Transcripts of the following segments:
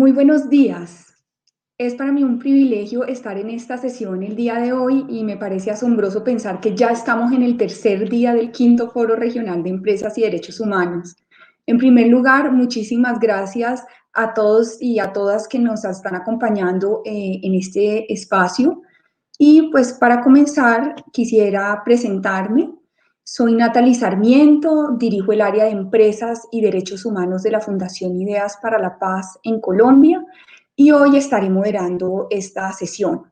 Muy buenos días. Es para mí un privilegio estar en esta sesión el día de hoy y me parece asombroso pensar que ya estamos en el tercer día del quinto Foro Regional de Empresas y Derechos Humanos. En primer lugar, muchísimas gracias a todos y a todas que nos están acompañando en este espacio. Y pues para comenzar, quisiera presentarme. Soy Natalie Sarmiento, dirijo el área de Empresas y Derechos Humanos de la Fundación Ideas para la Paz en Colombia y hoy estaré moderando esta sesión.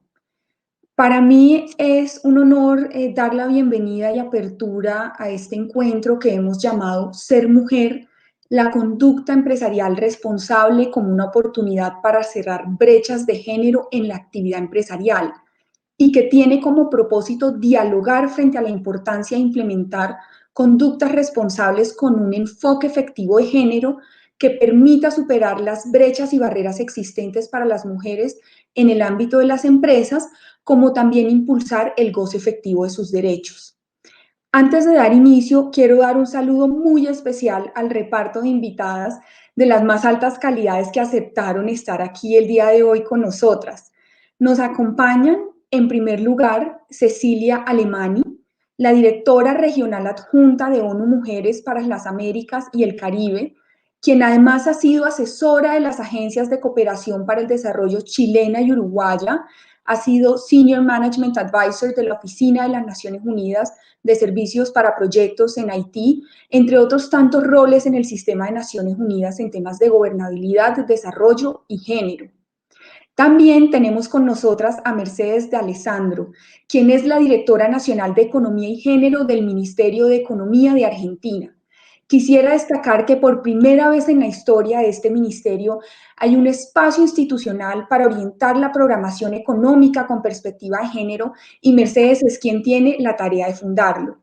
Para mí es un honor dar la bienvenida y apertura a este encuentro que hemos llamado Ser Mujer, la conducta empresarial responsable como una oportunidad para cerrar brechas de género en la actividad empresarial y que tiene como propósito dialogar frente a la importancia de implementar conductas responsables con un enfoque efectivo de género que permita superar las brechas y barreras existentes para las mujeres en el ámbito de las empresas, como también impulsar el goce efectivo de sus derechos. Antes de dar inicio, quiero dar un saludo muy especial al reparto de invitadas de las más altas calidades que aceptaron estar aquí el día de hoy con nosotras. Nos acompañan, en primer lugar, Cecilia Alemani, la directora regional adjunta de ONU Mujeres para las Américas y el Caribe, quien además ha sido asesora de las agencias de cooperación para el desarrollo chilena y uruguaya, ha sido Senior Management Advisor de la Oficina de las Naciones Unidas de Servicios para Proyectos en Haití, entre otros tantos roles en el sistema de Naciones Unidas en temas de gobernabilidad, desarrollo y género. También tenemos con nosotras a Mercedes de Alessandro, quien es la directora nacional de Economía y Género del Ministerio de Economía de Argentina. Quisiera destacar que por primera vez en la historia de este ministerio hay un espacio institucional para orientar la programación económica con perspectiva de género y Mercedes es quien tiene la tarea de fundarlo.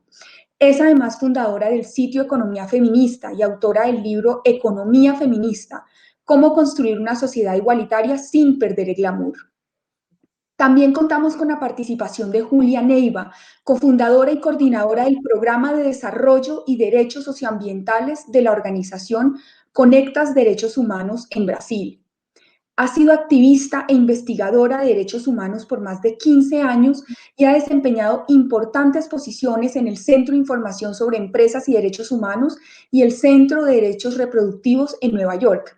Es además fundadora del sitio Economía Feminista y autora del libro Economía Feminista, cómo construir una sociedad igualitaria sin perder el glamour. También contamos con la participación de Julia Neiva, cofundadora y coordinadora del Programa de Desarrollo y Derechos Socioambientales de la organización Conectas Derechos Humanos en Brasil. Ha sido activista e investigadora de derechos humanos por más de 15 años y ha desempeñado importantes posiciones en el Centro de Información sobre Empresas y Derechos Humanos y el Centro de Derechos Reproductivos en Nueva York.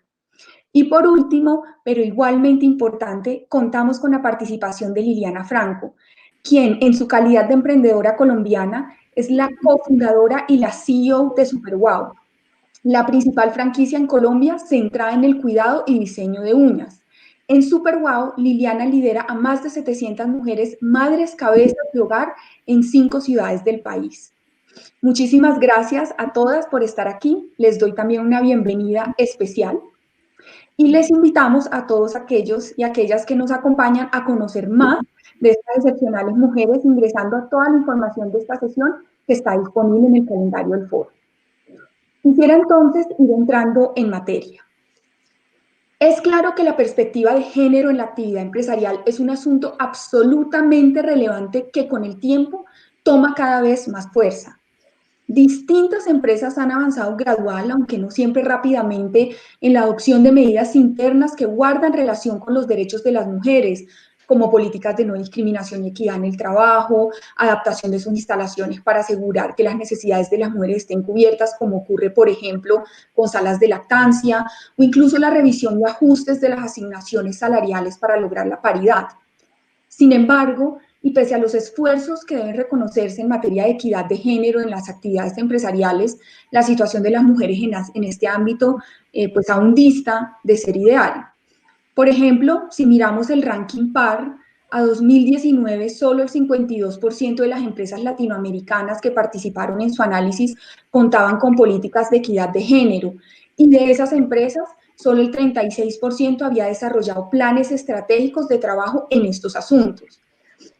Y por último, pero igualmente importante, contamos con la participación de Liliana Franco, quien en su calidad de emprendedora colombiana es la cofundadora y la CEO de SuperWow, la principal franquicia en Colombia centrada en el cuidado y diseño de uñas. En SuperWow, Liliana lidera a más de 700 mujeres madres cabezas de hogar en 5 ciudades del país. Muchísimas gracias a todas por estar aquí. Les doy también una bienvenida especial. Y les invitamos a todos aquellos y aquellas que nos acompañan a conocer más de estas excepcionales mujeres ingresando a toda la información de esta sesión que está disponible en el calendario del foro. Quisiera entonces ir entrando en materia. Es claro que la perspectiva de género en la actividad empresarial es un asunto absolutamente relevante que con el tiempo toma cada vez más fuerza. Distintas empresas han avanzado gradual, aunque no siempre rápidamente, en la adopción de medidas internas que guardan relación con los derechos de las mujeres, como políticas de no discriminación y equidad en el trabajo, adaptación de sus instalaciones para asegurar que las necesidades de las mujeres estén cubiertas, como ocurre, por ejemplo, con salas de lactancia, o incluso la revisión y ajustes de las asignaciones salariales para lograr la paridad. Sin embargo, y pese a los esfuerzos que deben reconocerse en materia de equidad de género en las actividades empresariales, la situación de las mujeres en este ámbito pues aún dista de ser ideal. Por ejemplo, si miramos el ranking PAR, a 2019 solo el 52% de las empresas latinoamericanas que participaron en su análisis contaban con políticas de equidad de género y de esas empresas solo el 36% había desarrollado planes estratégicos de trabajo en estos asuntos.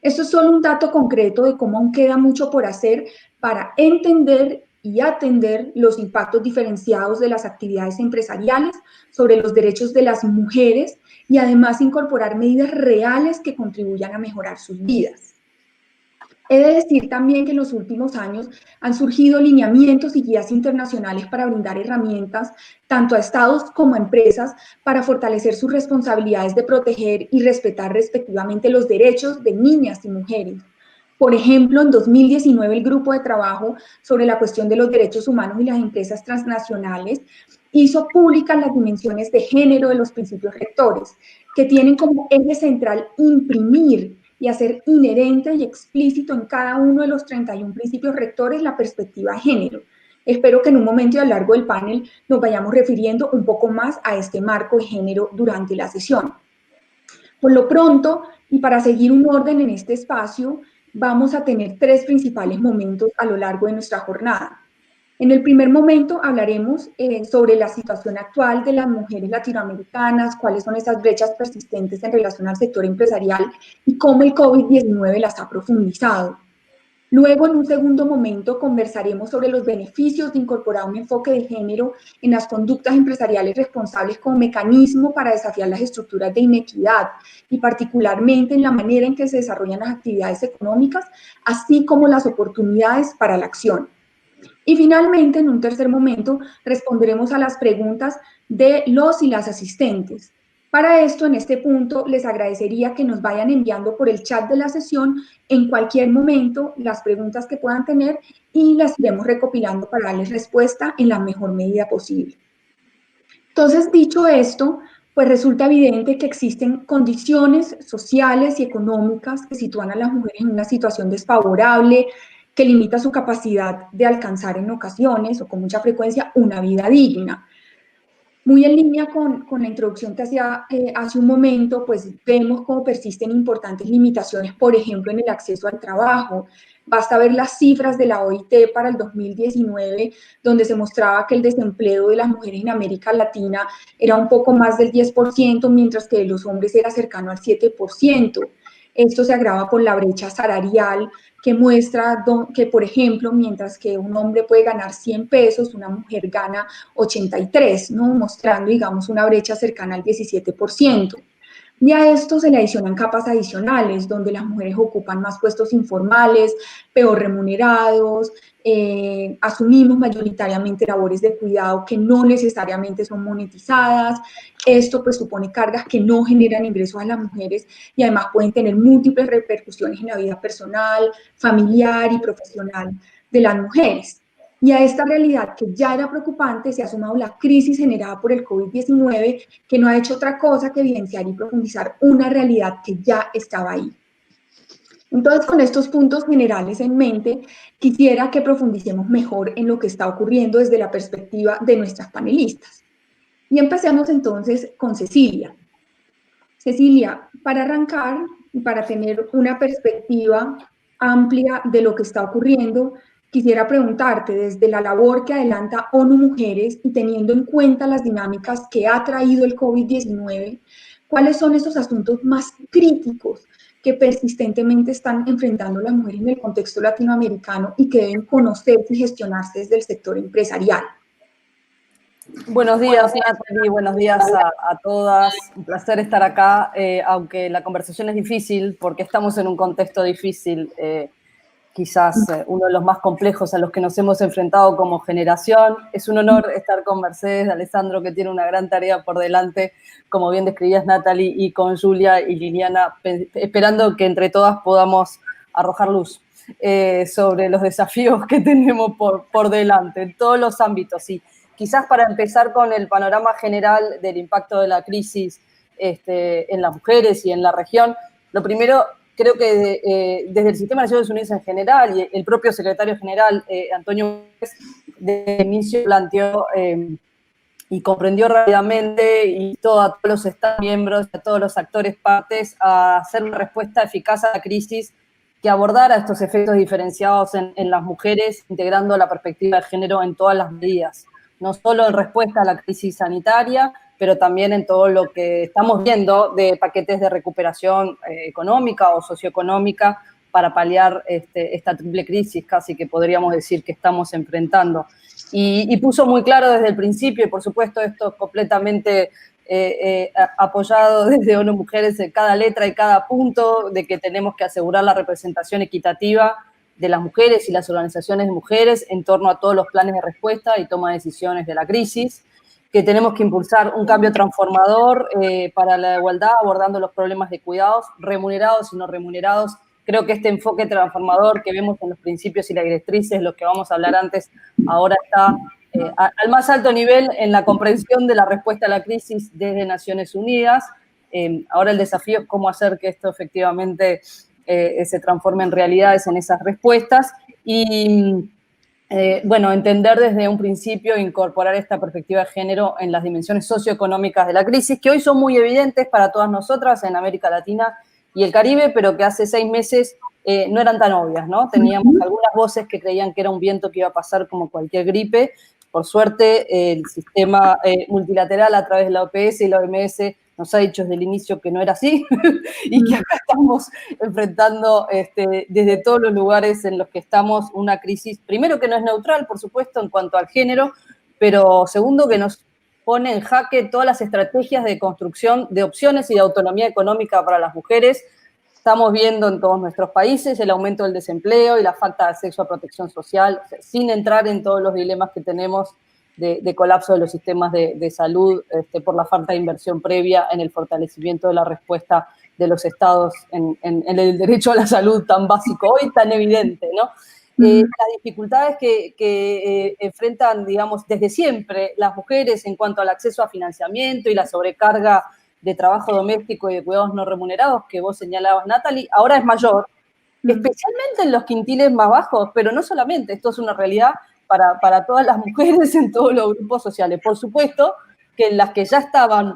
Esto es solo un dato concreto de cómo aún queda mucho por hacer para entender y atender los impactos diferenciados de las actividades empresariales sobre los derechos de las mujeres y además incorporar medidas reales que contribuyan a mejorar sus vidas. He de decir también que en los últimos años han surgido lineamientos y guías internacionales para brindar herramientas tanto a estados como a empresas para fortalecer sus responsabilidades de proteger y respetar respectivamente los derechos de niñas y mujeres. Por ejemplo, en 2019 el Grupo de Trabajo sobre la cuestión de los derechos humanos y las empresas transnacionales hizo públicas las dimensiones de género de los principios rectores, que tienen como eje central imprimir y hacer inherente y explícito en cada uno de los 31 principios rectores la perspectiva de género. Espero que en un momento y a lo largo del panel nos vayamos refiriendo un poco más a este marco de género durante la sesión. Por lo pronto, y para seguir un orden en este espacio, vamos a tener tres principales momentos a lo largo de nuestra jornada. En el primer momento hablaremos sobre la situación actual de las mujeres latinoamericanas, cuáles son esas brechas persistentes en relación al sector empresarial y cómo el COVID-19 las ha profundizado. Luego, en un segundo momento, conversaremos sobre los beneficios de incorporar un enfoque de género en las conductas empresariales responsables como mecanismo para desafiar las estructuras de inequidad y particularmente en la manera en que se desarrollan las actividades económicas, así como las oportunidades para la acción. Y finalmente, en un tercer momento, responderemos a las preguntas de los y las asistentes. Para esto, en este punto, les agradecería que nos vayan enviando por el chat de la sesión en cualquier momento las preguntas que puedan tener y las iremos recopilando para darles respuesta en la mejor medida posible. Entonces, dicho esto, pues resulta evidente que existen condiciones sociales y económicas que sitúan a las mujeres en una situación desfavorable, que limita su capacidad de alcanzar en ocasiones o con mucha frecuencia una vida digna. Muy en línea con la introducción que hacía hace un momento, pues vemos cómo persisten importantes limitaciones, por ejemplo, en el acceso al trabajo. Basta ver las cifras de la OIT para el 2019, donde se mostraba que el desempleo de las mujeres en América Latina era un poco más del 10%, mientras que de los hombres era cercano al 7%. Esto se agrava por la brecha salarial, que muestra que, por ejemplo, mientras que un hombre puede ganar 100 pesos, una mujer gana 83, ¿no? Mostrando, digamos, una brecha cercana al 17%. Y a esto se le adicionan capas adicionales, donde las mujeres ocupan más puestos informales, peor remunerados, asumimos mayoritariamente labores de cuidado que no necesariamente son monetizadas. Esto pues supone cargas que no generan ingresos a las mujeres y además pueden tener múltiples repercusiones en la vida personal, familiar y profesional de las mujeres. Y a esta realidad que ya era preocupante se ha sumado la crisis generada por el COVID-19, que no ha hecho otra cosa que evidenciar y profundizar una realidad que ya estaba ahí. Entonces, con estos puntos generales en mente, quisiera que profundicemos mejor en lo que está ocurriendo desde la perspectiva de nuestras panelistas. Y empecemos entonces con Cecilia. Cecilia, para arrancar y para tener una perspectiva amplia de lo que está ocurriendo, quisiera preguntarte desde la labor que adelanta ONU Mujeres y teniendo en cuenta las dinámicas que ha traído el COVID-19, ¿cuáles son esos asuntos más críticos que persistentemente están enfrentando las mujeres en el contexto latinoamericano y que deben conocerse y gestionarse desde el sector empresarial? Buenos días, Natalie, buenos días a todas. Un placer estar acá, aunque la conversación es difícil, porque estamos en un contexto difícil, quizás uno de los más complejos a los que nos hemos enfrentado como generación. Es un honor estar con Mercedes de Alessandro, que tiene una gran tarea por delante, como bien describías, Natalie, y con Julia y Liliana, esperando que entre todas podamos arrojar luz sobre los desafíos que tenemos por delante, en todos los ámbitos. Y quizás para empezar con el panorama general del impacto de la crisis en las mujeres y en la región, lo primero, creo que desde el Sistema de Naciones Unidas en general y el propio secretario general, Antonio Guterres, de inicio planteó y comprendió rápidamente y a todos los Estados miembros, a todos los actores partes, a hacer una respuesta eficaz a la crisis que abordara estos efectos diferenciados en las mujeres, integrando la perspectiva de género en todas las medidas, no solo en respuesta a la crisis sanitaria, pero también en todo lo que estamos viendo de paquetes de recuperación económica o socioeconómica para paliar esta triple crisis casi que podríamos decir que estamos enfrentando. Y puso muy claro desde el principio, y por supuesto esto es completamente apoyado desde ONU Mujeres en cada letra y cada punto de que tenemos que asegurar la representación equitativa de las mujeres y las organizaciones de mujeres en torno a todos los planes de respuesta y toma de decisiones de la crisis, que tenemos que impulsar un cambio transformador para la igualdad, abordando los problemas de cuidados, remunerados y no remunerados. Creo que este enfoque transformador que vemos en los principios y las directrices, los que vamos a hablar antes, ahora está al más alto nivel en la comprensión de la respuesta a la crisis desde Naciones Unidas. Ahora el desafío es cómo hacer que esto efectivamente se transforme en realidades en esas respuestas y, bueno, entender desde un principio, incorporar esta perspectiva de género en las dimensiones socioeconómicas de la crisis, que hoy son muy evidentes para todas nosotras en América Latina y el Caribe, pero que hace 6 meses no eran tan obvias, ¿no? Teníamos algunas voces que creían que era un viento que iba a pasar como cualquier gripe. Por suerte, el sistema multilateral a través de la OPS y la OMS nos ha dicho desde el inicio que no era así y que acá estamos enfrentando desde todos los lugares en los que estamos una crisis, primero que no es neutral, por supuesto, en cuanto al género, pero segundo que nos pone en jaque todas las estrategias de construcción de opciones y de autonomía económica para las mujeres. Estamos viendo en todos nuestros países el aumento del desempleo y la falta de acceso a protección social, sin entrar en todos los dilemas que tenemos de colapso de los sistemas de salud por la falta de inversión previa en el fortalecimiento de la respuesta de los estados en el derecho a la salud tan básico, hoy tan evidente, ¿no? Las dificultades que enfrentan, digamos, desde siempre las mujeres en cuanto al acceso a financiamiento y la sobrecarga de trabajo doméstico y de cuidados no remunerados que vos señalabas, Natalie, ahora es mayor, especialmente en los quintiles más bajos, pero no solamente, esto es una realidad para todas las mujeres en todos los grupos sociales. Por supuesto que las que ya estaban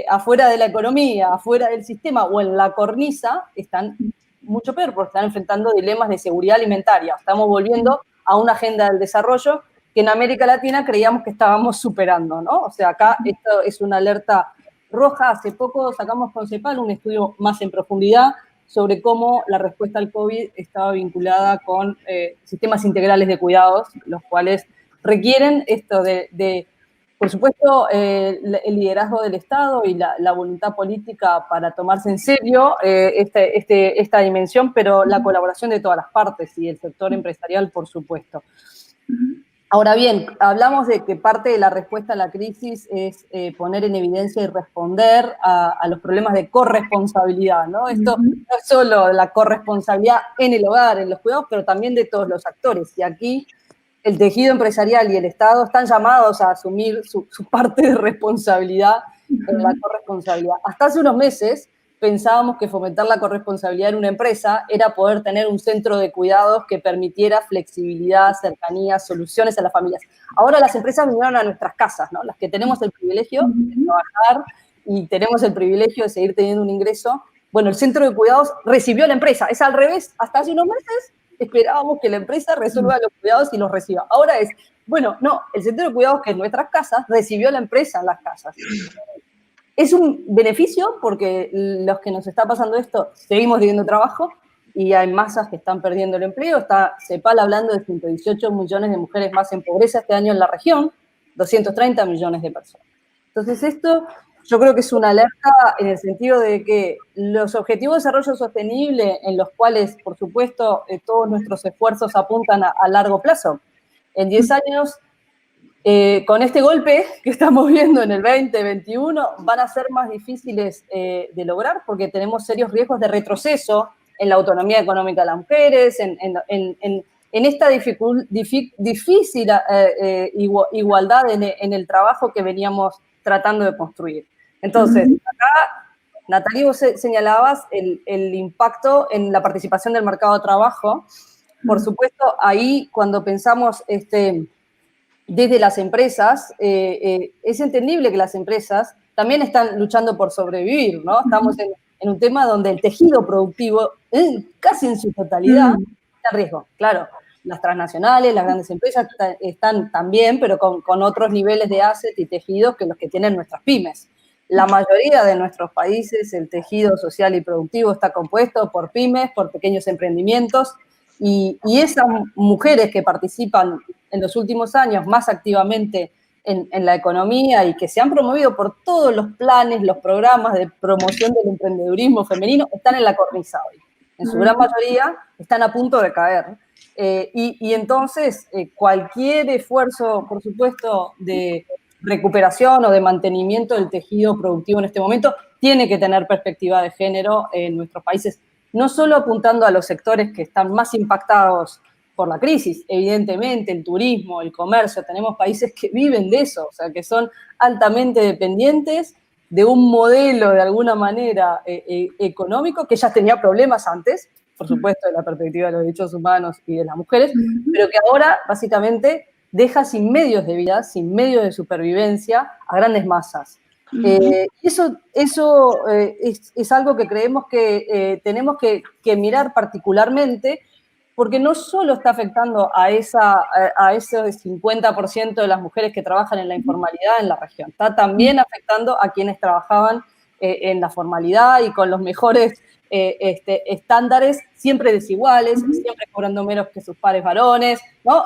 afuera de la economía, afuera del sistema o en la cornisa, están mucho peor porque están enfrentando dilemas de seguridad alimentaria. Estamos volviendo a una agenda del desarrollo que en América Latina creíamos que estábamos superando, ¿no? O sea, acá esto es una alerta roja. Hace poco sacamos con CEPAL un estudio más en profundidad sobre cómo la respuesta al COVID estaba vinculada con sistemas integrales de cuidados, los cuales requieren esto por supuesto, el liderazgo del Estado y la voluntad política para tomarse en serio esta dimensión, pero la colaboración de todas las partes y el sector empresarial, por supuesto. Ahora bien, hablamos de que parte de la respuesta a la crisis es poner en evidencia y responder a los problemas de corresponsabilidad, ¿no? Esto no es solo la corresponsabilidad en el hogar, en los cuidados, pero también de todos los actores. Y aquí el tejido empresarial y el Estado están llamados a asumir su parte de responsabilidad en la corresponsabilidad. Hasta hace unos meses pensábamos que fomentar la corresponsabilidad en una empresa era poder tener un centro de cuidados que permitiera flexibilidad, cercanía, soluciones a las familias. Ahora las empresas vinieron a nuestras casas, ¿no? Las que tenemos el privilegio de trabajar y tenemos el privilegio de seguir teniendo un ingreso. Bueno, el centro de cuidados recibió a la empresa. Es al revés. Hasta hace unos meses esperábamos que la empresa resuelva los cuidados y los reciba. Ahora es, bueno, no, el centro de cuidados que en nuestras casas recibió a la empresa en las casas. Es un beneficio porque los que nos está pasando esto seguimos teniendo trabajo y hay masas que están perdiendo el empleo. Está CEPAL hablando de 118 millones de mujeres más en pobreza este año en la región, 230 millones de personas. Entonces esto yo creo que es una alerta en el sentido de que los objetivos de desarrollo sostenible en los cuales, por supuesto, todos nuestros esfuerzos apuntan a largo plazo. En 10 años... con este golpe que estamos viendo en el 2021 van a ser más difíciles de lograr porque tenemos serios riesgos de retroceso en la autonomía económica de las mujeres, en esta difícil igualdad en el trabajo que veníamos tratando de construir. Entonces, acá, Natalie, vos señalabas el impacto en la participación del mercado de trabajo. Por supuesto, ahí cuando pensamos desde las empresas, es entendible que las empresas también están luchando por sobrevivir, ¿no? Estamos en un tema donde el tejido productivo, casi en su totalidad, está en riesgo. Claro, las transnacionales, las grandes empresas están también, pero con otros niveles de asset y tejidos que los que tienen nuestras pymes. La mayoría de nuestros países, el tejido social y productivo está compuesto por pymes, por pequeños emprendimientos, y esas mujeres que participan en los últimos años más activamente en la economía y que se han promovido por todos los planes, los programas de promoción del emprendedurismo femenino, están en la cornisa hoy. En su gran mayoría están a punto de caer. Y entonces cualquier esfuerzo, por supuesto, de recuperación o de mantenimiento del tejido productivo en este momento tiene que tener perspectiva de género en nuestros países, no solo apuntando a los sectores que están más impactados por la crisis, evidentemente el turismo, el comercio, tenemos países que viven de eso, o sea, que son altamente dependientes de un modelo de alguna manera económico que ya tenía problemas antes, por supuesto, de la perspectiva de los derechos humanos y de las mujeres, pero que ahora básicamente deja sin medios de vida, sin medios de supervivencia a grandes masas. Eso es algo que creemos que tenemos que mirar particularmente, porque no solo está afectando a ese 50% de las mujeres que trabajan en la informalidad en la región, está también afectando a quienes trabajaban en la formalidad y con los mejores estándares, siempre desiguales, siempre cobrando menos que sus pares varones, ¿no?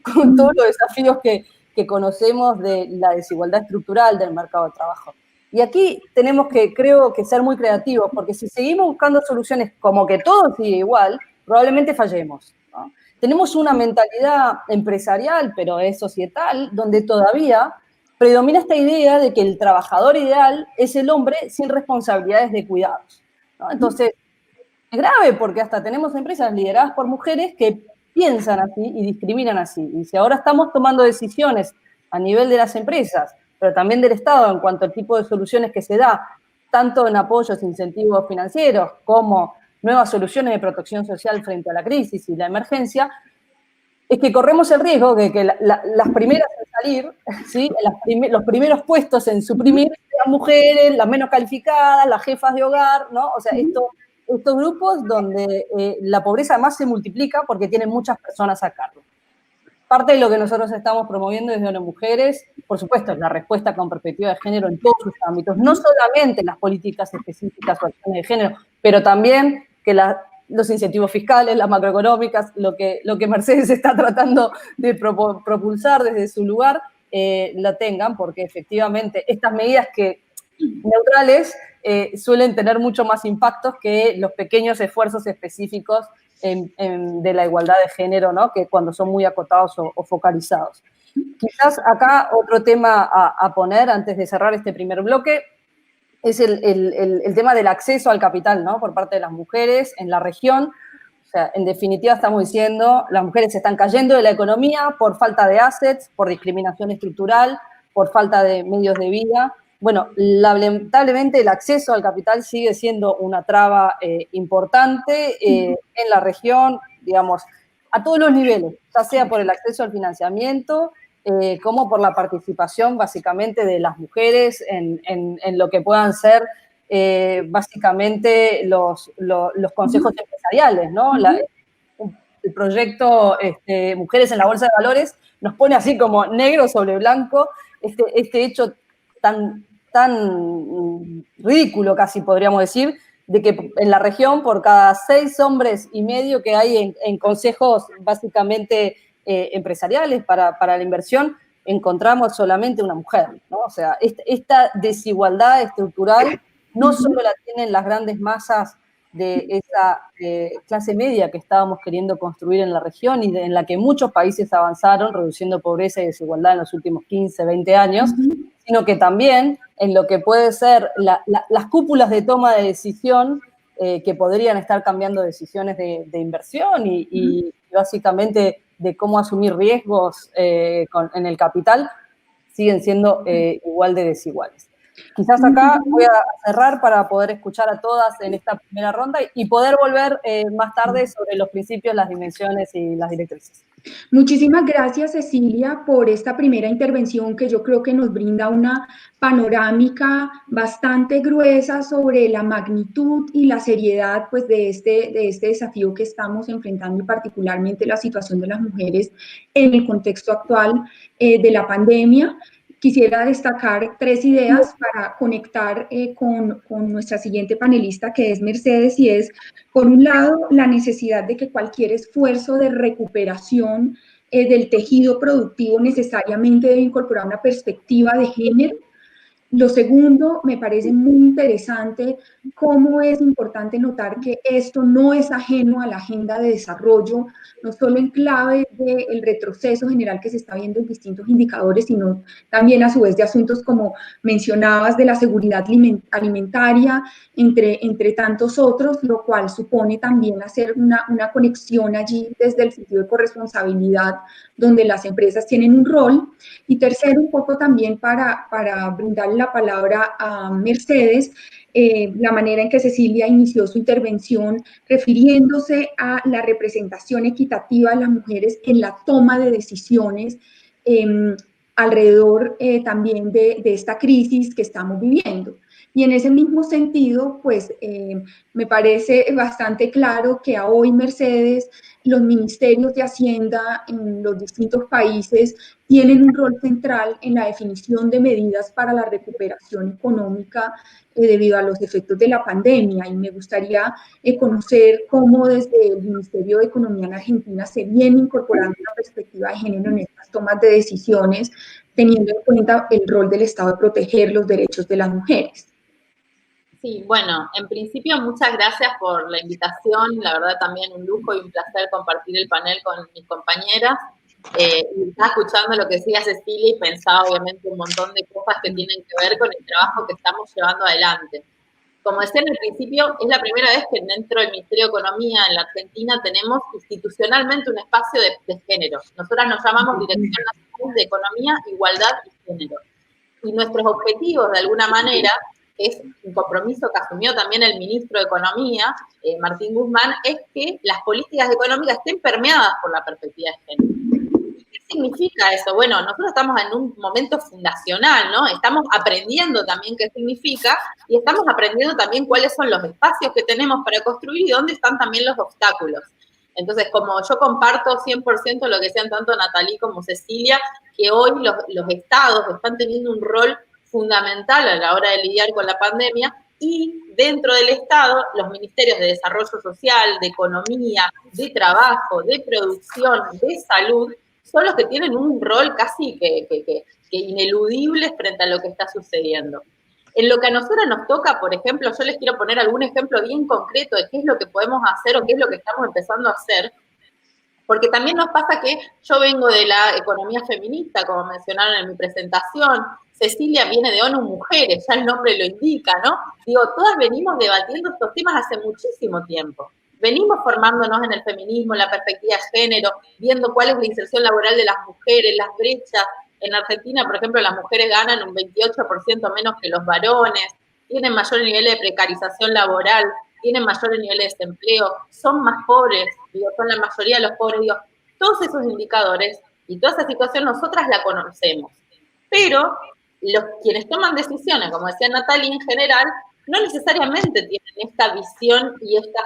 Con todos los desafíos que conocemos de la desigualdad estructural del mercado de trabajo. Y aquí tenemos que, creo, que ser muy creativos, porque si seguimos buscando soluciones como que todo sigue igual, probablemente fallemos, ¿no? Tenemos una mentalidad empresarial, pero es societal, donde todavía predomina esta idea de que el trabajador ideal es el hombre sin responsabilidades de cuidados, ¿no? Entonces, es grave porque hasta tenemos empresas lideradas por mujeres que piensan así y discriminan así. Y si ahora estamos tomando decisiones a nivel de las empresas, pero también del Estado en cuanto al tipo de soluciones que se da, tanto en apoyos e incentivos financieros como nuevas soluciones de protección social frente a la crisis y la emergencia, es que corremos el riesgo de que las primeras en salir, ¿sí? Los primeros puestos en suprimir, las mujeres, las menos calificadas, las jefas de hogar, ¿no? O sea, estos grupos donde la pobreza además se multiplica porque tienen muchas personas a cargo. Parte de lo que nosotros estamos promoviendo desde ONU Mujeres, por supuesto, es la respuesta con perspectiva de género en todos sus ámbitos, no solamente las políticas específicas o acciones de género, pero también que los incentivos fiscales, las macroeconómicas, lo que Mercedes está tratando de propulsar desde su lugar, la tengan, porque efectivamente estas medidas que neutrales suelen tener mucho más impactos que los pequeños esfuerzos específicos de la igualdad de género, ¿no? Que cuando son muy acotados o focalizados. Quizás acá otro tema a poner antes de cerrar este primer bloque es el tema del acceso al capital, ¿no? Por parte de las mujeres en la región. O sea, en definitiva estamos diciendo, las mujeres se están cayendo de la economía por falta de assets, por discriminación estructural, por falta de medios de vida. Bueno, lamentablemente el acceso al capital sigue siendo una traba importante en la región, digamos, a todos los niveles, ya sea por el acceso al financiamiento, como por la participación básicamente de las mujeres en lo que puedan ser básicamente los consejos empresariales, ¿no? El proyecto Mujeres en la Bolsa de Valores nos pone así como negro sobre blanco este hecho tan ridículo, casi podríamos decir, de que en la región por cada 6 hombres y medio que hay en consejos básicamente empresariales para la inversión, encontramos solamente una mujer, ¿no? O sea, esta desigualdad estructural no solo la tienen las grandes masas de esa clase media que estábamos queriendo construir en la región y en la que muchos países avanzaron reduciendo pobreza y desigualdad en los últimos 15, 20 años, sino que también en lo que puede ser las cúpulas de toma de decisión que podrían estar cambiando decisiones de inversión y básicamente de cómo asumir riesgos en el capital, siguen siendo igual de desiguales. Quizás acá voy a cerrar para poder escuchar a todas en esta primera ronda y poder volver más tarde sobre los principios, las dimensiones y las directrices. Muchísimas gracias, Cecilia, por esta primera intervención que yo creo que nos brinda una panorámica bastante gruesa sobre la magnitud y la seriedad pues, de este desafío que estamos enfrentando y particularmente la situación de las mujeres en el contexto actual de la pandemia. Quisiera destacar 3 ideas para conectar con nuestra siguiente panelista, que es Mercedes, y es, por un lado, la necesidad de que cualquier esfuerzo de recuperación del tejido productivo necesariamente debe incorporar una perspectiva de género. Lo segundo, me parece muy interesante cómo es importante notar que esto no es ajeno a la agenda de desarrollo, no solo en clave del retroceso general que se está viendo en distintos indicadores, sino también a su vez de asuntos como mencionabas de la seguridad alimentaria, entre tantos otros, lo cual supone también hacer una conexión allí desde el sentido de corresponsabilidad, donde las empresas tienen un rol. Y tercero, un poco también para brindarle la palabra a Mercedes, la manera en que Cecilia inició su intervención refiriéndose a la representación equitativa de las mujeres en la toma de decisiones alrededor también de esta crisis que estamos viviendo. Y en ese mismo sentido, pues me parece bastante claro que a hoy Mercedes, los ministerios de Hacienda en los distintos países tienen un rol central en la definición de medidas para la recuperación económica debido a los efectos de la pandemia. Y me gustaría conocer cómo desde el Ministerio de Economía en Argentina se viene incorporando una perspectiva de género en estas tomas de decisiones, teniendo en cuenta el rol del Estado de proteger los derechos de las mujeres. Sí, bueno, en principio muchas gracias por la invitación, la verdad también un lujo y un placer compartir el panel con mis compañeras. Y estaba escuchando lo que decía Cecilia y pensaba obviamente un montón de cosas que tienen que ver con el trabajo que estamos llevando adelante. Como decía en el principio, es la primera vez que dentro del Ministerio de Economía en la Argentina tenemos institucionalmente un espacio de género. Nosotras nos llamamos Dirección Nacional de Economía, Igualdad y Género. Y nuestros objetivos, de alguna manera, es un compromiso que asumió también el ministro de Economía, Martín Guzmán, es que las políticas económicas estén permeadas por la perspectiva de género. ¿Qué significa eso? Bueno, nosotros estamos en un momento fundacional, ¿no? Estamos aprendiendo también qué significa y estamos aprendiendo también cuáles son los espacios que tenemos para construir y dónde están también los obstáculos. Entonces, como yo comparto 100% lo que decían tanto Natalie como Cecilia, que hoy los estados están teniendo un rol fundamental a la hora de lidiar con la pandemia y dentro del Estado, los ministerios de Desarrollo Social, de Economía, de Trabajo, de Producción, de Salud, son los que tienen un rol casi que ineludible frente a lo que está sucediendo. En lo que a nosotros nos toca, por ejemplo, yo les quiero poner algún ejemplo bien concreto de qué es lo que podemos hacer o qué es lo que estamos empezando a hacer, porque también nos pasa que yo vengo de la economía feminista, como mencionaron en mi presentación, Cecilia viene de ONU Mujeres, ya el nombre lo indica, ¿no? Digo, todas venimos debatiendo estos temas hace muchísimo tiempo. Venimos formándonos en el feminismo, en la perspectiva de género, viendo cuál es la inserción laboral de las mujeres, las brechas. En Argentina, por ejemplo, las mujeres ganan un 28% menos que los varones, tienen mayores niveles de precarización laboral, tienen mayores niveles de desempleo, son más pobres, digo, son la mayoría de los pobres, digo, todos esos indicadores y toda esa situación nosotras la conocemos. Pero quienes toman decisiones, como decía Natalie, en general, no necesariamente tienen esta visión y esta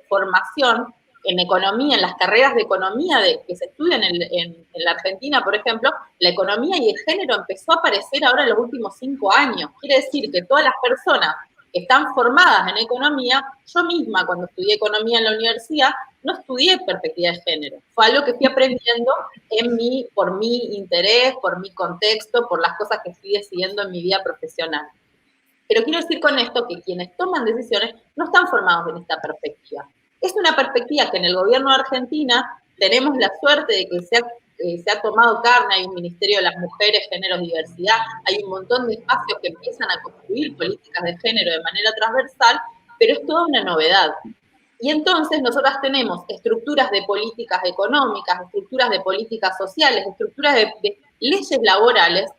formación en economía, en las carreras de economía que se estudian en la Argentina, por ejemplo, la economía y el género empezó a aparecer ahora en los últimos 5 años. Quiere decir que todas las personas que están formadas en economía, yo misma cuando estudié economía en la universidad, no estudié perspectiva de género. Fue algo que fui aprendiendo por mi interés, por mi contexto, por las cosas que fui decidiendo en mi vida profesional. Pero quiero decir con esto que quienes toman decisiones no están formados en esta perspectiva. Es una perspectiva que en el gobierno de Argentina tenemos la suerte de que se ha tomado carne, hay un Ministerio de las Mujeres, Género y Diversidad, hay un montón de espacios que empiezan a construir políticas de género de manera transversal, pero es toda una novedad. Y entonces nosotras tenemos estructuras de políticas económicas, estructuras de políticas sociales, estructuras de leyes laborales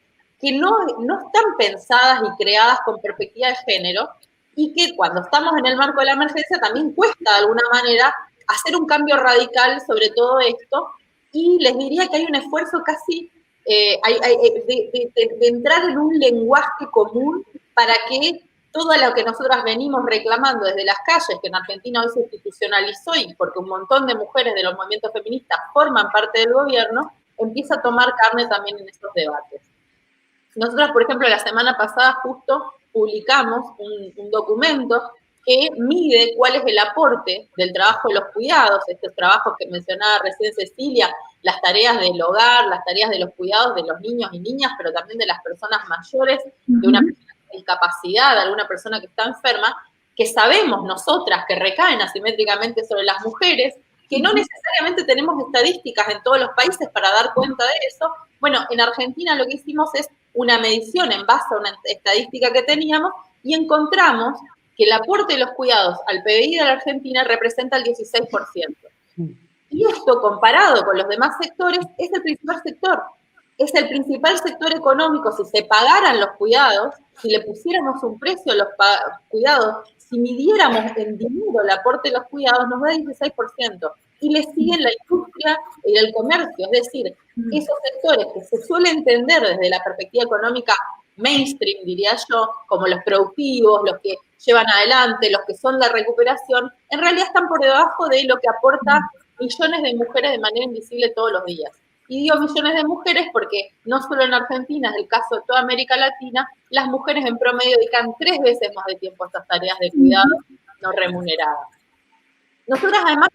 que no están pensadas y creadas con perspectiva de género y que cuando estamos en el marco de la emergencia también cuesta de alguna manera hacer un cambio radical sobre todo esto y les diría que hay un esfuerzo casi de entrar en un lenguaje común para que todo lo que nosotras venimos reclamando desde las calles, que en Argentina hoy se institucionalizó y porque un montón de mujeres de los movimientos feministas forman parte del gobierno, empieza a tomar carne también en estos debates. Nosotras, por ejemplo, la semana pasada justo publicamos un documento que mide cuál es el aporte del trabajo de los cuidados, estos trabajos que mencionaba recién Cecilia, las tareas del hogar, las tareas de los cuidados de los niños y niñas, pero también de las personas mayores, de una persona con discapacidad, de alguna persona que está enferma, que sabemos nosotras que recaen asimétricamente sobre las mujeres, que no necesariamente tenemos estadísticas en todos los países para dar cuenta de eso. Bueno, en Argentina lo que hicimos es una medición en base a una estadística que teníamos y encontramos que el aporte de los cuidados al PBI de la Argentina representa el 16%. Y esto, comparado con los demás sectores, es el principal sector. Es el principal sector económico. Si se pagaran los cuidados, si le pusiéramos un precio a los cuidados, si midiéramos en dinero el aporte de los cuidados, nos da 16%. Y le siguen la industria y el comercio. Es decir, esos sectores que se suele entender desde la perspectiva económica mainstream, diría yo, como los productivos, los que llevan adelante, los que son la recuperación, en realidad están por debajo de lo que aporta millones de mujeres de manera invisible todos los días. Y digo millones de mujeres porque no solo en Argentina, es el caso de toda América Latina, las mujeres en promedio dedican 3 veces más de tiempo a estas tareas de cuidado no remuneradas. Nosotras además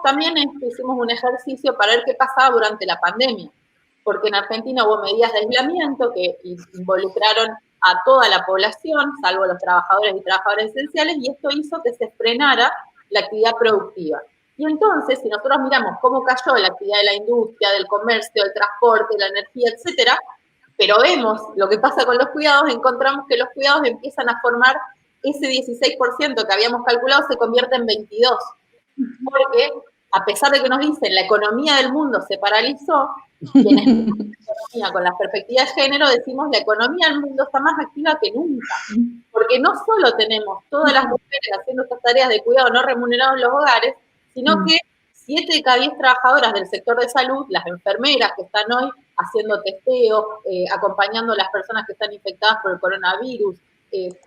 también hicimos un ejercicio para ver qué pasaba durante la pandemia, porque en Argentina hubo medidas de aislamiento que involucraron a toda la población, salvo los trabajadores y trabajadoras esenciales, y esto hizo que se frenara la actividad productiva. Y entonces, si nosotros miramos cómo cayó la actividad de la industria, del comercio, del transporte, la energía, etcétera, pero vemos lo que pasa con los cuidados, encontramos que los cuidados empiezan a formar ese 16% que habíamos calculado se convierte en 22%. Porque, a pesar de que nos dicen la economía del mundo se paralizó, y en esta economía con la perspectiva de género decimos la economía del mundo está más activa que nunca. Porque no solo tenemos todas las mujeres haciendo estas tareas de cuidado no remunerados en los hogares, sino que 7 de cada 10 trabajadoras del sector de salud, las enfermeras que están hoy haciendo testeo, acompañando a las personas que están infectadas por el coronavirus,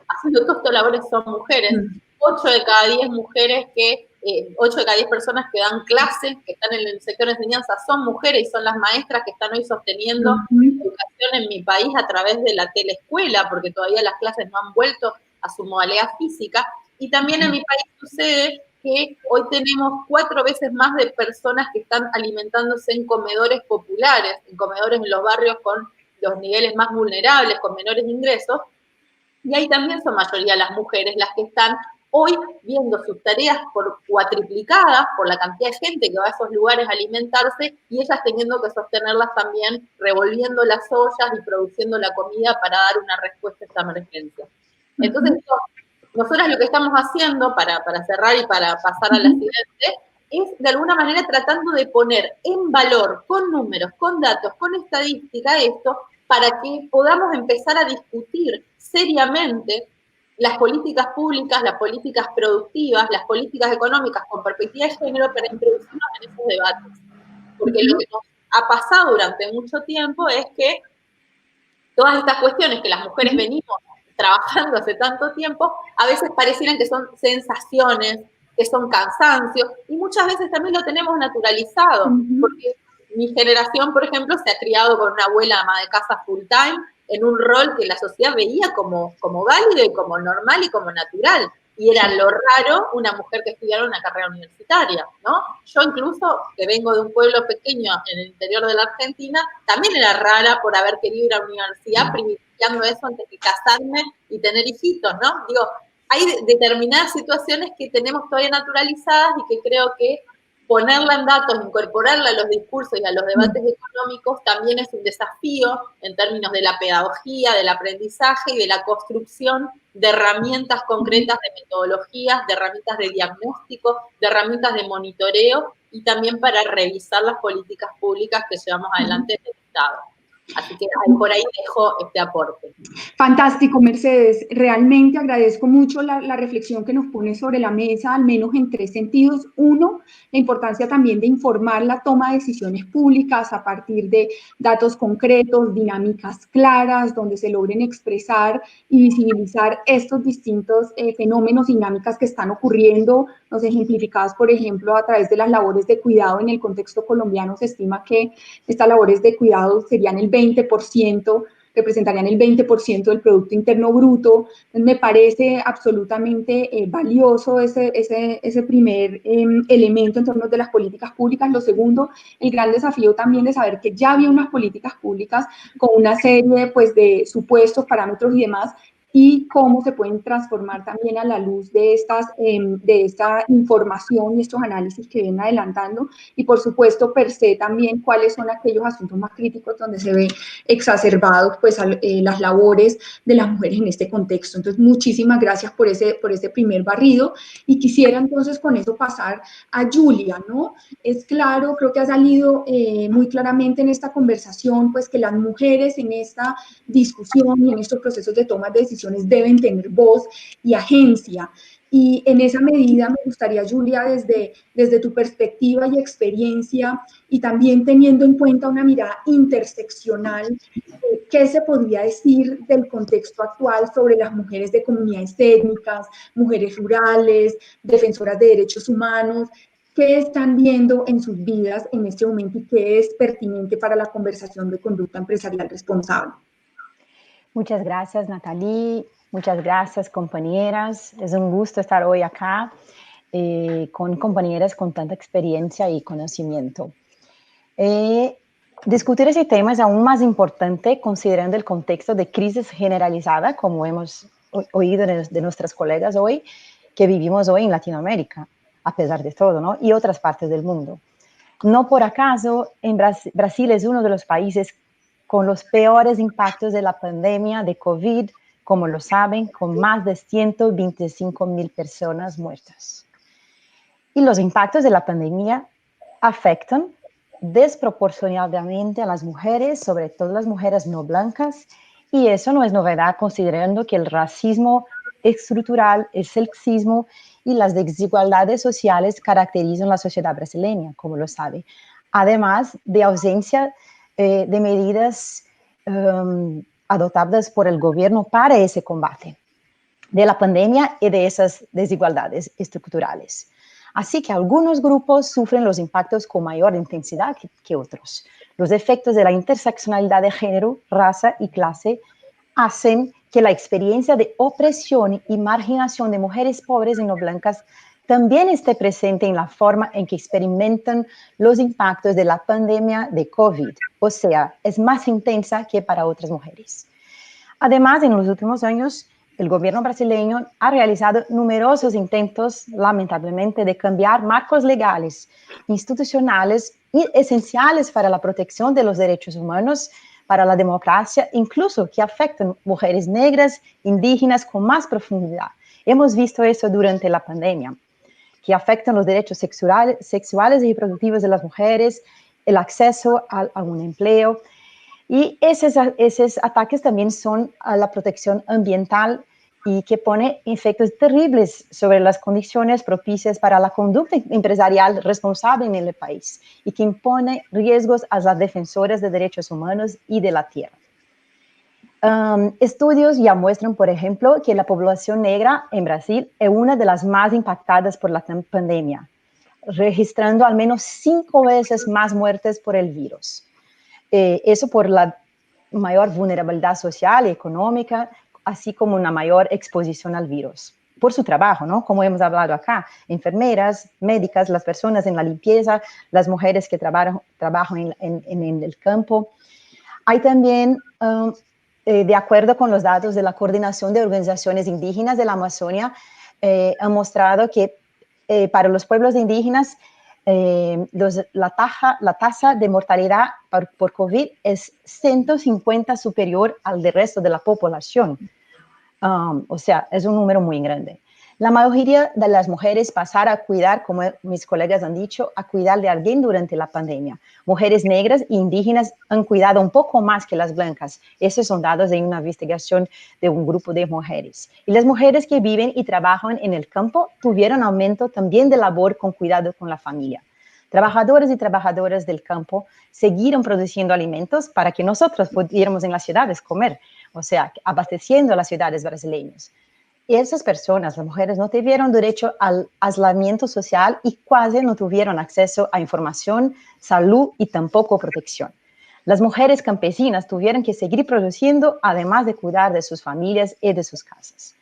haciendo todas estas labores son mujeres. 8 de cada 10 mujeres 8 de cada 10 personas que dan clases, que están en el sector de enseñanza, son mujeres y son las maestras que están hoy sosteniendo educación en mi país a través de la teleescuela, porque todavía las clases no han vuelto a su modalidad física. Y también en mi país sucede que hoy tenemos 4 veces más de personas que están alimentándose en comedores populares, en comedores en los barrios con los niveles más vulnerables, con menores ingresos, y ahí también son mayoría las mujeres las que están hoy viendo sus tareas cuatriplicadas por la cantidad de gente que va a esos lugares a alimentarse y ellas teniendo que sostenerlas también, revolviendo las ollas y produciendo la comida para dar una respuesta a esta emergencia. Entonces, nosotros lo que estamos haciendo para cerrar y para pasar a la siguiente es de alguna manera tratando de poner en valor, con números, con datos, con estadística esto, para que podamos empezar a discutir seriamente las políticas públicas, las políticas productivas, las políticas económicas con perspectiva de género para introducirnos en esos debates. Porque lo que nos ha pasado durante mucho tiempo es que todas estas cuestiones que las mujeres venimos trabajando hace tanto tiempo, a veces parecieran que son sensaciones, que son cansancios, y muchas veces también lo tenemos naturalizado, porque mi generación, por ejemplo, se ha criado con una abuela ama de casa full time, en un rol que la sociedad veía como válido y como normal y como natural. Y era lo raro una mujer que estudiara una carrera universitaria, ¿no? Yo incluso, que vengo de un pueblo pequeño en el interior de la Argentina, también era rara por haber querido ir a la universidad, privilegiando eso antes que casarme y tener hijitos, ¿no? Digo, hay determinadas situaciones que tenemos todavía naturalizadas y que creo que ponerla en datos, incorporarla a los discursos y a los debates económicos también es un desafío en términos de la pedagogía, del aprendizaje y de la construcción de herramientas concretas, de metodologías, de herramientas de diagnóstico, de herramientas de monitoreo y también para revisar las políticas públicas que llevamos adelante en el Estado. Así que por ahí dejo este aporte. Fantástico, Mercedes. Realmente agradezco mucho la reflexión que nos pone sobre la mesa, al menos en 3 sentidos. Uno, la importancia también de informar la toma de decisiones públicas a partir de datos concretos, dinámicas claras, donde se logren expresar y visibilizar estos distintos fenómenos, dinámicas que están ocurriendo, nos ejemplificadas, por ejemplo, a través de las labores de cuidado. En el contexto colombiano se estima que estas labores de cuidado serían el 20% representarían el 20% del Producto Interno Bruto. Entonces, me parece absolutamente valioso ese primer elemento en términos de las políticas públicas. Lo segundo, el gran desafío también de saber que ya había unas políticas públicas con una serie pues, de supuestos, parámetros y demás, y cómo se pueden transformar también a la luz de esta información y estos análisis que vienen adelantando, y por supuesto per se también cuáles son aquellos asuntos más críticos donde se ve exacerbados pues las labores de las mujeres en este contexto. Entonces, muchísimas gracias por ese primer barrido, y quisiera entonces con eso pasar a Julia, ¿no? Es claro, creo que ha salido muy claramente en esta conversación, pues que las mujeres en esta discusión y en estos procesos de toma de decisiones deben tener voz y agencia. Y en esa medida me gustaría, Julia, desde tu perspectiva y experiencia, y también teniendo en cuenta una mirada interseccional, ¿qué se podría decir del contexto actual sobre las mujeres de comunidades étnicas, mujeres rurales, defensoras de derechos humanos? ¿Qué están viendo en sus vidas en este momento y qué es pertinente para la conversación de conducta empresarial responsable? Muchas gracias, Nathalie. Muchas gracias, compañeras. Es un gusto estar hoy acá con compañeras con tanta experiencia y conocimiento. Discutir ese tema es aún más importante considerando el contexto de crisis generalizada, como hemos oído de nuestras colegas hoy, que vivimos hoy en Latinoamérica, a pesar de todo, ¿no? Y otras partes del mundo. No por acaso, en Brasil es uno de los países con los peores impactos de la pandemia de COVID, como lo saben, con más de 125,000 personas muertas. Y los impactos de la pandemia afectan desproporcionadamente a las mujeres, sobre todo las mujeres no blancas, y eso no es novedad considerando que el racismo estructural, el sexismo y las desigualdades sociales caracterizan la sociedad brasileña, como lo sabe, además de ausencia de medidas adoptadas por el gobierno para ese combate de la pandemia y de esas desigualdades estructurales. Así que algunos grupos sufren los impactos con mayor intensidad que otros. Los efectos de la interseccionalidad de género, raza y clase hacen que la experiencia de opresión y marginación de mujeres pobres y no blancas también esté presente en la forma en que experimentan los impactos de la pandemia de COVID. O sea, es más intensa que para otras mujeres. Además, en los últimos años, el gobierno brasileño ha realizado numerosos intentos, lamentablemente, de cambiar marcos legales, institucionales y esenciales para la protección de los derechos humanos, para la democracia, incluso que afectan mujeres negras, indígenas con más profundidad. Hemos visto eso durante la pandemia, que afectan los derechos sexuales y reproductivos de las mujeres, el acceso a un empleo. Y esos ataques también son a la protección ambiental y que pone efectos terribles sobre las condiciones propicias para la conducta empresarial responsable en el país y que impone riesgos a las defensoras de derechos humanos y de la tierra. Estudios ya muestran, por ejemplo, que la población negra en Brasil es una de las más impactadas por la pandemia, registrando al menos 5 veces más muertes por el virus. Eso por la mayor vulnerabilidad social y económica, así como una mayor exposición al virus. Por su trabajo, ¿no? Como hemos hablado acá, enfermeras, médicas, las personas en la limpieza, las mujeres que trabajan en el campo. Hay también, de acuerdo con los datos de la Coordinación de Organizaciones Indígenas de la Amazonia, han mostrado que para los pueblos indígenas, la tasa de mortalidad por COVID es 150 superior al del resto de la población. O sea, es un número muy grande. La mayoría de las mujeres pasaron a cuidar, como mis colegas han dicho, a cuidar de alguien durante la pandemia. Mujeres negras e indígenas han cuidado un poco más que las blancas. Esos son datos de una investigación de un grupo de mujeres. Y las mujeres que viven y trabajan en el campo tuvieron aumento también de labor con cuidado con la familia. Trabajadores y trabajadoras del campo siguieron produciendo alimentos para que nosotros pudiéramos en las ciudades comer, o sea, abasteciendo a las ciudades brasileñas. Y esas personas, las mujeres, no tuvieron derecho al aislamiento social y casi no tuvieron acceso a información, salud y tampoco protección. Las mujeres campesinas tuvieron que seguir produciendo, además de cuidar de sus familias y de sus casas.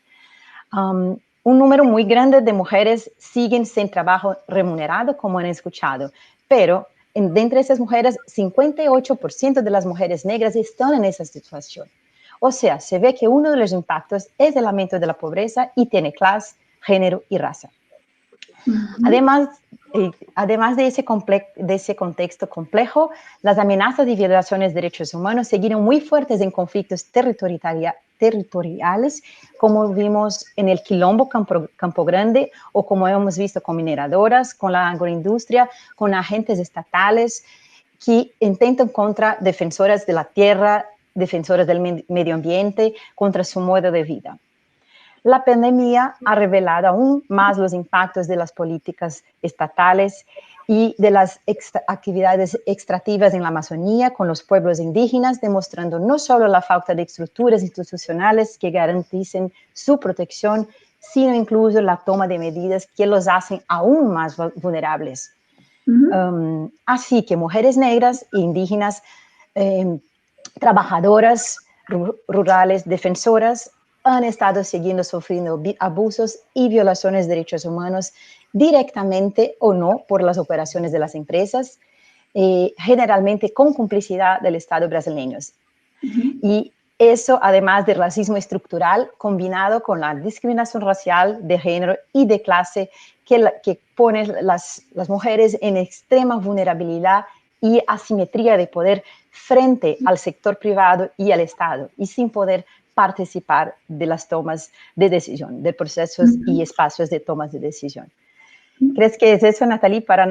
Un número muy grande de mujeres siguen sin trabajo remunerado, como han escuchado, pero de entre esas mujeres, 58% de las mujeres negras están en esa situación. O sea, se ve que uno de los impactos es el aumento de la pobreza y tiene clase, género y raza. Además de ese contexto complejo, las amenazas y violaciones de derechos humanos siguieron muy fuertes en conflictos territoriales, como vimos en el Quilombo, Campo Grande, o como hemos visto con mineradoras, con la agroindustria, con agentes estatales que intentan contra defensoras de la tierra, defensoras del medio ambiente, contra su modo de vida. La pandemia ha revelado aún más los impactos de las políticas estatales y de las actividades extractivas en la Amazonía con los pueblos indígenas, demostrando no solo la falta de estructuras institucionales que garanticen su protección, sino incluso la toma de medidas que los hacen aún más vulnerables. Así que mujeres negras e indígenas, trabajadoras rurales, defensoras, han estado sufriendo abusos y violaciones de derechos humanos directamente o no por las operaciones de las empresas, generalmente con complicidad del Estado brasileño. Y eso, además del racismo estructural, combinado con la discriminación racial, de género y de clase, que pone las mujeres en extrema vulnerabilidad y asimetría de poder frente al sector privado y al Estado, y sin poder participar de las tomas de decisión, de procesos y espacios de tomas de decisión. ¿Crees que es eso, Nathalie, para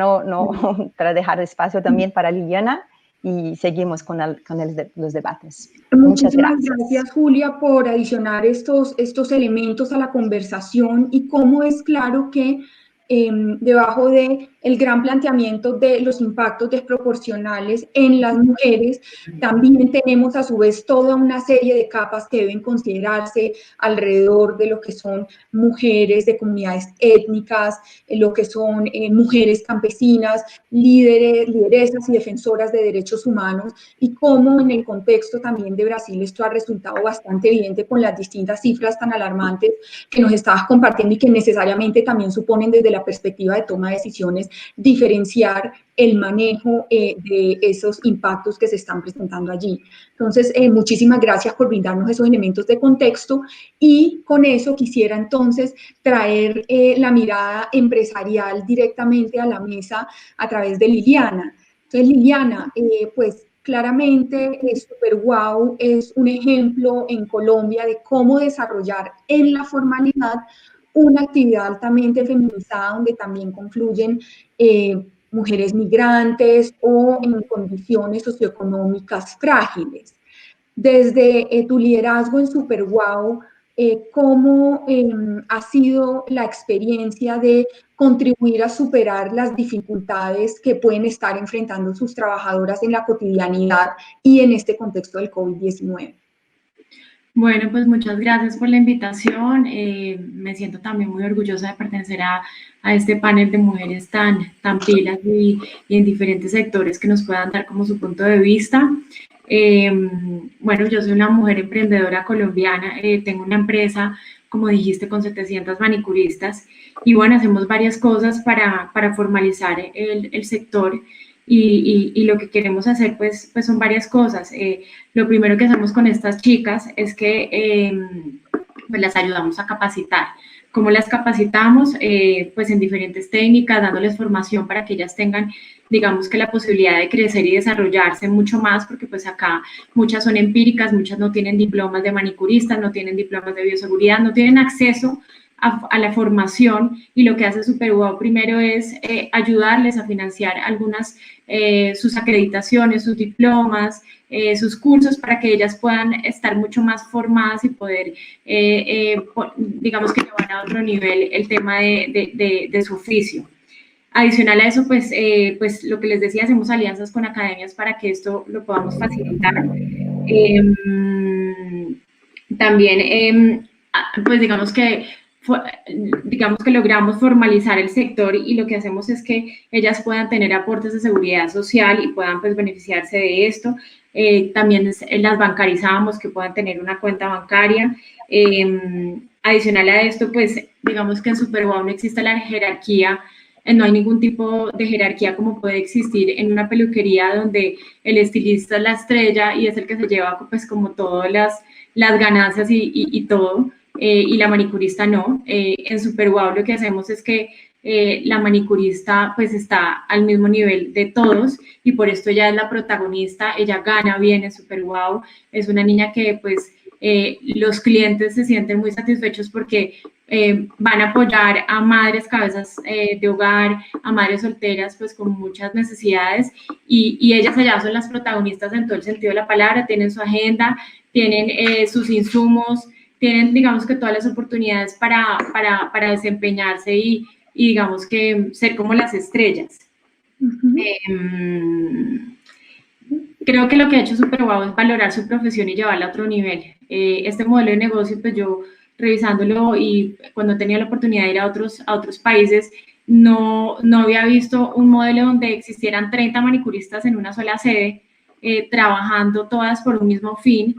para dejar espacio también para Liliana? Y seguimos con los debates. Muchas gracias. Gracias, Julia, por adicionar estos elementos a la conversación y cómo es claro que debajo del gran planteamiento de los impactos desproporcionales en las mujeres, también tenemos a su vez toda una serie de capas que deben considerarse alrededor de lo que son mujeres de comunidades étnicas, lo que son mujeres campesinas, lideresas y defensoras de derechos humanos, y cómo en el contexto también de Brasil esto ha resultado bastante evidente con las distintas cifras tan alarmantes que nos estabas compartiendo y que necesariamente también suponen desde la perspectiva de toma de decisiones diferenciar el manejo de esos impactos que se están presentando allí. Entonces, muchísimas gracias por brindarnos esos elementos de contexto, y con eso quisiera entonces traer la mirada empresarial directamente a la mesa a través de Liliana. Entonces, Liliana, pues claramente SuperWOW es un ejemplo en Colombia de cómo desarrollar en la formalidad una actividad altamente feminizada donde también confluyen mujeres migrantes o en condiciones socioeconómicas frágiles. Desde tu liderazgo en SuperWOW, ¿cómo ha sido la experiencia de contribuir a superar las dificultades que pueden estar enfrentando sus trabajadoras en la cotidianidad y en este contexto del COVID-19? Bueno, pues muchas gracias por la invitación. Me siento también muy orgullosa de pertenecer a este panel de mujeres tan pilas y en diferentes sectores que nos puedan dar como su punto de vista. Bueno, yo soy una mujer emprendedora colombiana, tengo una empresa, como dijiste, con 700 manicuristas, y bueno, hacemos varias cosas para formalizar el sector. Y lo que queremos hacer pues son varias cosas. Lo primero que hacemos con estas chicas es que pues las ayudamos a capacitar. ¿Cómo las capacitamos? Pues en diferentes técnicas, dándoles formación para que ellas tengan, digamos, que la posibilidad de crecer y desarrollarse mucho más, porque pues acá muchas son empíricas, muchas no tienen diplomas de manicuristas, no tienen diplomas de bioseguridad, no tienen acceso a la formación, y lo que hace SuperWOW primero es ayudarles a financiar algunas, sus acreditaciones, sus diplomas, sus cursos, para que ellas puedan estar mucho más formadas y poder, digamos que llevar a otro nivel el tema de su oficio. Adicional a eso, pues lo que les decía, hacemos alianzas con academias para que esto lo podamos facilitar. También, pues digamos que logramos formalizar el sector, y lo que hacemos es que ellas puedan tener aportes de seguridad social y puedan pues beneficiarse de esto. también las bancarizamos, que puedan tener una cuenta bancaria. Adicional a esto, pues digamos que en Superwow no existe la jerarquía, no hay ningún tipo de jerarquía como puede existir en una peluquería donde el estilista es la estrella y es el que se lleva pues como todas las ganancias y todo, y la manicurista no. En Superwow lo que hacemos es que la manicurista pues está al mismo nivel de todos y por esto ella es la protagonista, ella gana bien en Superwow, es una niña que pues los clientes se sienten muy satisfechos porque van a apoyar a madres cabezas de hogar, a madres solteras pues con muchas necesidades y ellas allá son las protagonistas en todo el sentido de la palabra, tienen su agenda, tienen sus insumos, tienen digamos que todas las oportunidades para desempeñarse y digamos que ser como las estrellas. Creo que lo que ha hecho Superwow es valorar su profesión y llevarla a otro nivel. Este modelo de negocio, pues yo revisándolo y cuando tenía la oportunidad de ir a otros países, no había visto un modelo donde existieran 30 manicuristas en una sola sede, trabajando todas por un mismo fin.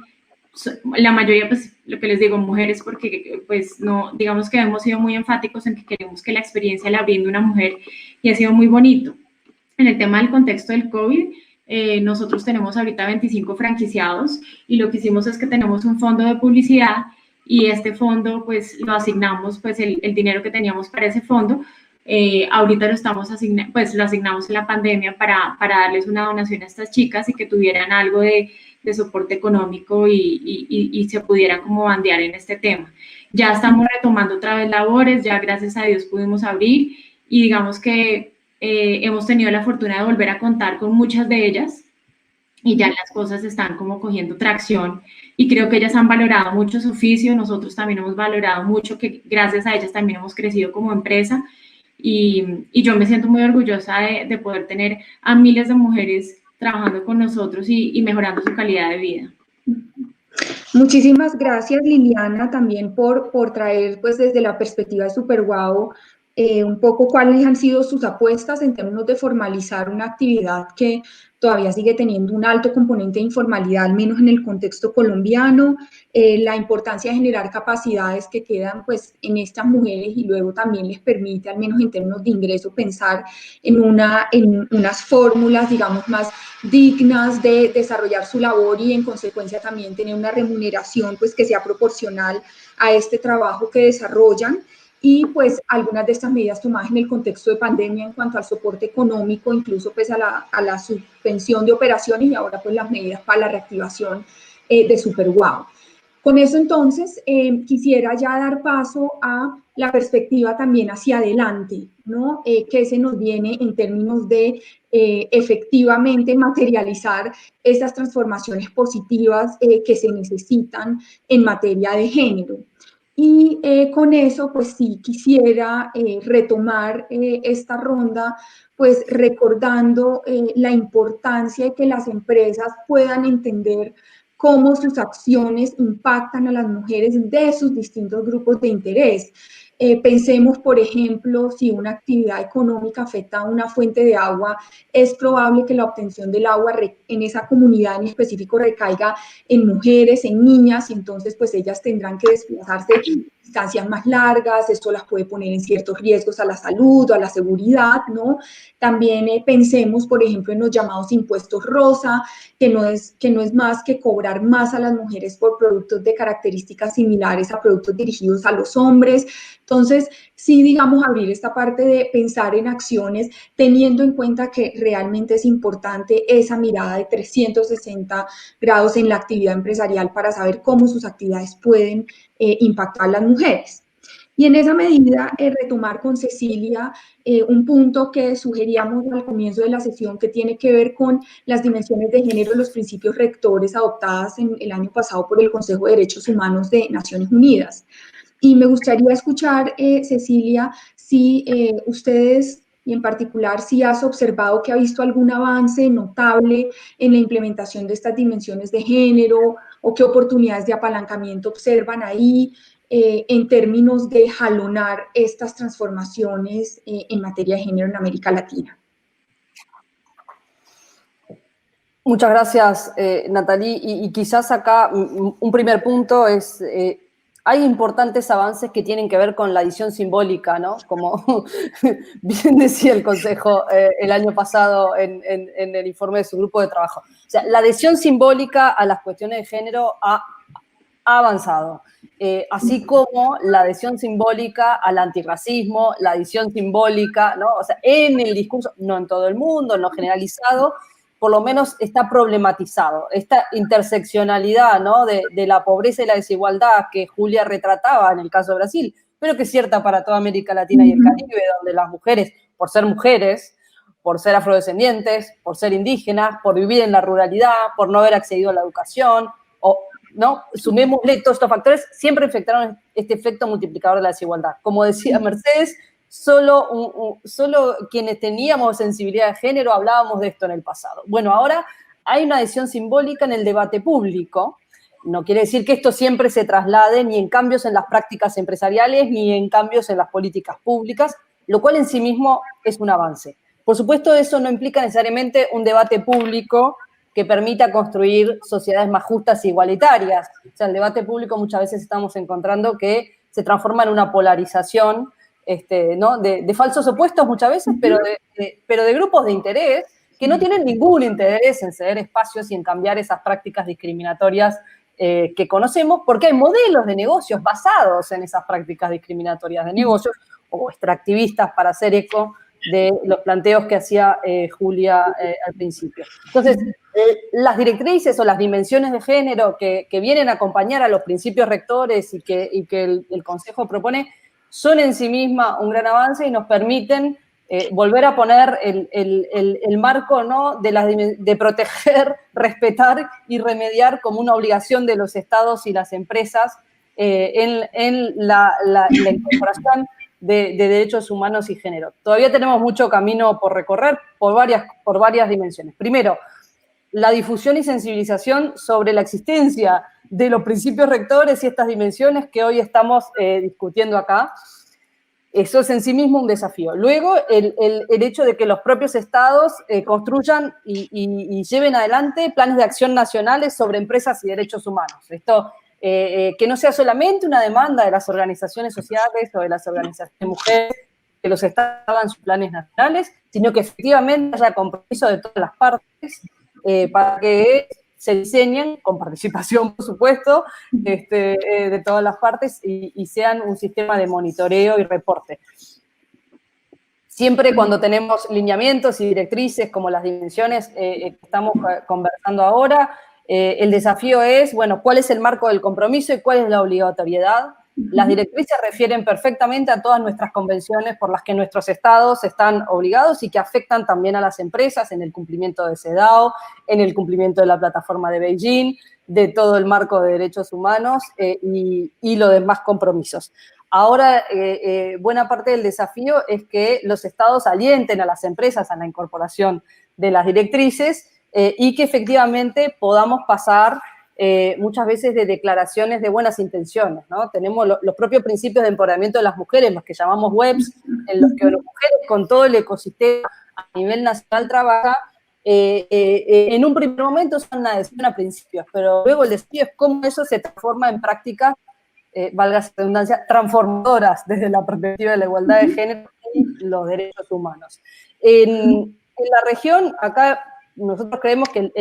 La mayoría, pues lo que les digo, mujeres, porque pues no, digamos que hemos sido muy enfáticos en que queremos que la experiencia la brinde una mujer y ha sido muy bonito. En el tema del contexto del COVID, nosotros tenemos ahorita 25 franquiciados y lo que hicimos es que tenemos un fondo de publicidad y este fondo pues lo asignamos, pues el dinero que teníamos para ese fondo, ahorita lo asignamos en la pandemia para darles una donación a estas chicas y que tuvieran algo de soporte económico y se pudieran como bandear en este tema. Ya estamos retomando otra vez labores, ya gracias a Dios pudimos abrir y digamos que hemos tenido la fortuna de volver a contar con muchas de ellas y ya las cosas están como cogiendo tracción y creo que ellas han valorado mucho su oficio, nosotros también hemos valorado mucho que gracias a ellas también hemos crecido como empresa y yo me siento muy orgullosa de poder tener a miles de mujeres trabajando con nosotros y mejorando su calidad de vida. Muchísimas gracias, Liliana, también por traer pues desde la perspectiva de Superwow un poco cuáles han sido sus apuestas en términos de formalizar una actividad que todavía sigue teniendo un alto componente de informalidad, al menos en el contexto colombiano, la importancia de generar capacidades que quedan pues en estas mujeres y luego también les permite, al menos en términos de ingreso, pensar en unas fórmulas, digamos, más dignas de desarrollar su labor y en consecuencia también tener una remuneración pues que sea proporcional a este trabajo que desarrollan. Y pues algunas de estas medidas tomadas en el contexto de pandemia en cuanto al soporte económico, incluso pues a la suspensión de operaciones y ahora pues las medidas para la reactivación de Superwow. Con eso entonces quisiera ya dar paso a la perspectiva también hacia adelante, ¿no? Que se nos viene en términos de efectivamente materializar estas transformaciones positivas que se necesitan en materia de género. Y con eso, pues sí, quisiera retomar esta ronda, pues recordando la importancia de que las empresas puedan entender cómo sus acciones impactan a las mujeres de sus distintos grupos de interés. Pensemos, por ejemplo, si una actividad económica afecta a una fuente de agua, es probable que la obtención del agua en esa comunidad en específico recaiga en mujeres, en niñas, y entonces pues ellas tendrán que desplazarse distancias más largas, esto las puede poner en ciertos riesgos a la salud o a la seguridad, ¿no? También pensemos, por ejemplo, en los llamados impuestos rosa, que no es más que cobrar más a las mujeres por productos de características similares a productos dirigidos a los hombres. Entonces, sí, digamos, abrir esta parte de pensar en acciones teniendo en cuenta que realmente es importante esa mirada de 360 grados en la actividad empresarial para saber cómo sus actividades pueden impactar a las mujeres. Y en esa medida, retomar con Cecilia un punto que sugeríamos al comienzo de la sesión que tiene que ver con las dimensiones de género y los principios rectores adoptadas en el año pasado por el Consejo de Derechos Humanos de Naciones Unidas. Y me gustaría escuchar, Cecilia, si ustedes, y en particular si has observado que ha visto algún avance notable en la implementación de estas dimensiones de género o qué oportunidades de apalancamiento observan ahí en términos de jalonar estas transformaciones en materia de género en América Latina. Muchas gracias, Nathalie. Y quizás acá un primer punto es, hay importantes avances que tienen que ver con la adición simbólica, ¿no? Como bien decía el Consejo el año pasado en el informe de su grupo de trabajo. O sea, la adhesión simbólica a las cuestiones de género ha avanzado. Así como la adhesión simbólica al antirracismo, la adhesión simbólica, ¿no? O sea, en el discurso, no en todo el mundo, no generalizado, por lo menos está problematizado. Esta interseccionalidad, ¿no? de la pobreza y la desigualdad que Julia retrataba en el caso de Brasil, pero que es cierta para toda América Latina y el Caribe, donde las mujeres, por ser afrodescendientes, por ser indígenas, por vivir en la ruralidad, por no haber accedido a la educación, ¿no? Sumémosle todos estos factores, siempre afectaron este efecto multiplicador de la desigualdad. Como decía Mercedes, solo quienes teníamos sensibilidad de género hablábamos de esto en el pasado. Bueno, ahora hay una adhesión simbólica en el debate público. No quiere decir que esto siempre se traslade ni en cambios en las prácticas empresariales ni en cambios en las políticas públicas, lo cual en sí mismo es un avance. Por supuesto, eso no implica necesariamente un debate público que permita construir sociedades más justas e igualitarias. O sea, el debate público muchas veces estamos encontrando que se transforma en una polarización, ¿no? de falsos opuestos muchas veces, pero de grupos de interés que no tienen ningún interés en ceder espacios y en cambiar esas prácticas discriminatorias que conocemos, porque hay modelos de negocios basados en esas prácticas discriminatorias de negocios o extractivistas, para hacer eco de los planteos que hacía Julia al principio. Entonces, las directrices o las dimensiones de género que vienen a acompañar a los principios rectores y que el Consejo propone son en sí mismas un gran avance y nos permiten volver a poner el marco, ¿no? de proteger, respetar y remediar como una obligación de los estados y las empresas en la incorporación de derechos humanos y género. Todavía tenemos mucho camino por recorrer por varias dimensiones. Primero, la difusión y sensibilización sobre la existencia de los principios rectores y estas dimensiones que hoy estamos discutiendo acá. Eso es en sí mismo un desafío. Luego, el hecho de que los propios estados construyan y lleven adelante planes de acción nacionales sobre empresas y derechos humanos. Esto que no sea solamente una demanda de las organizaciones sociales o de las organizaciones de mujeres, que los estados hagan sus planes nacionales, sino que efectivamente haya compromiso de todas las partes para que se diseñen, con participación, por supuesto, de todas las partes y sean un sistema de monitoreo y reporte. Siempre cuando tenemos lineamientos y directrices como las dimensiones que estamos conversando ahora, el desafío es, bueno, ¿cuál es el marco del compromiso y cuál es la obligatoriedad? Las directrices refieren perfectamente a todas nuestras convenciones por las que nuestros estados están obligados y que afectan también a las empresas en el cumplimiento de CEDAW, en el cumplimiento de la plataforma de Beijing, de todo el marco de derechos humanos y los demás compromisos. Ahora, buena parte del desafío es que los estados alienten a las empresas a la incorporación de las directrices y que efectivamente podamos pasar muchas veces de declaraciones de buenas intenciones, ¿no? Tenemos los propios principios de empoderamiento de las mujeres, los que llamamos WEBs, en los que las mujeres con todo el ecosistema a nivel nacional trabajan. En un primer momento son una adhesión a principios, pero luego el desafío es cómo eso se transforma en prácticas, valga la redundancia, transformadoras desde la perspectiva de la igualdad de género y los derechos humanos. En la región, acá nosotros creemos que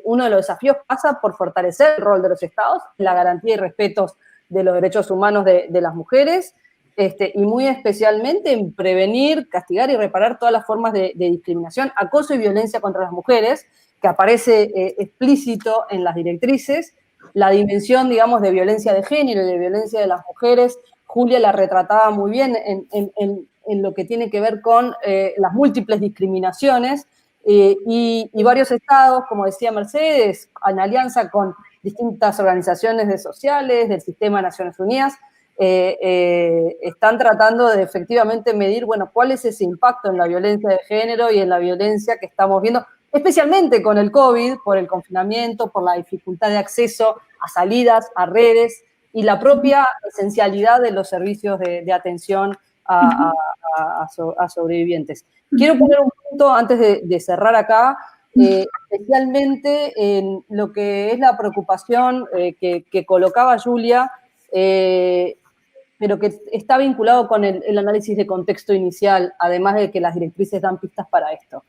uno de los desafíos pasa por fortalecer el rol de los estados, la garantía y respeto de los derechos humanos de las mujeres, y muy especialmente en prevenir, castigar y reparar todas las formas de discriminación, acoso y violencia contra las mujeres, que aparece explícito en las directrices. La dimensión, digamos, de violencia de género y de violencia de las mujeres, Julia la retrataba muy bien en lo que tiene que ver con las múltiples discriminaciones, y varios estados, como decía Mercedes, en alianza con distintas organizaciones sociales del sistema de Naciones Unidas, están tratando de efectivamente medir, bueno, cuál es ese impacto en la violencia de género y en la violencia que estamos viendo, especialmente con el COVID, por el confinamiento, por la dificultad de acceso a salidas, a redes, y la propia esencialidad de los servicios de atención a sobrevivientes. Quiero poner un punto antes de cerrar acá. especialmente en lo que es la preocupación que colocaba Julia, pero que está vinculado con el análisis de contexto inicial, además de que las directrices dan pistas para esto.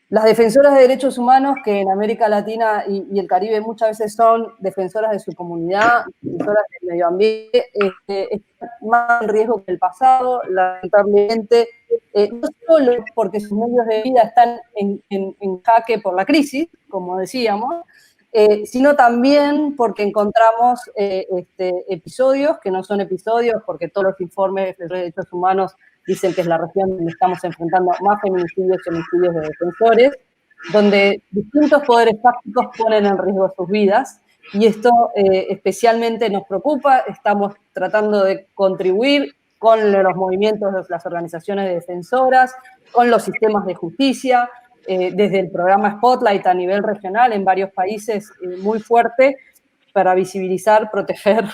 Las defensoras de derechos humanos, que en América Latina y el Caribe muchas veces son defensoras de su comunidad, defensoras del medio ambiente, están más en riesgo que el pasado, lamentablemente, no solo porque sus medios de vida están en jaque por la crisis, como decíamos, sino también porque encontramos episodios que no son episodios, porque todos los informes de derechos humanos dicen que es la región donde estamos enfrentando más feminicidios y homicidios de defensores, donde distintos poderes fácticos ponen en riesgo sus vidas, y esto especialmente nos preocupa. Estamos tratando de contribuir con los movimientos de las organizaciones de defensoras, con los sistemas de justicia, desde el programa Spotlight a nivel regional en varios países muy fuerte, para visibilizar, proteger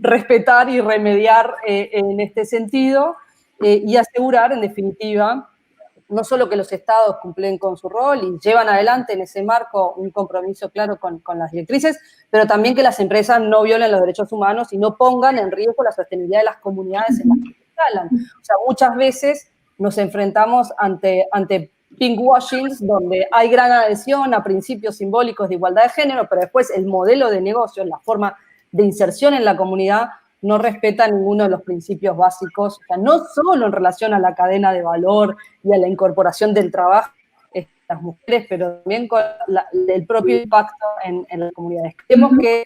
respetar y remediar en este sentido, y asegurar, en definitiva, no solo que los estados cumplen con su rol y llevan adelante en ese marco un compromiso claro con las directrices, pero también que las empresas no violen los derechos humanos y no pongan en riesgo la sostenibilidad de las comunidades en las que se instalan. O sea, muchas veces nos enfrentamos ante pinkwashings, donde hay gran adhesión a principios simbólicos de igualdad de género, pero después el modelo de negocio, la forma de inserción en la comunidad, no respeta ninguno de los principios básicos, o sea, no solo en relación a la cadena de valor y a la incorporación del trabajo de las mujeres, pero también con el propio impacto en las comunidades. Creemos que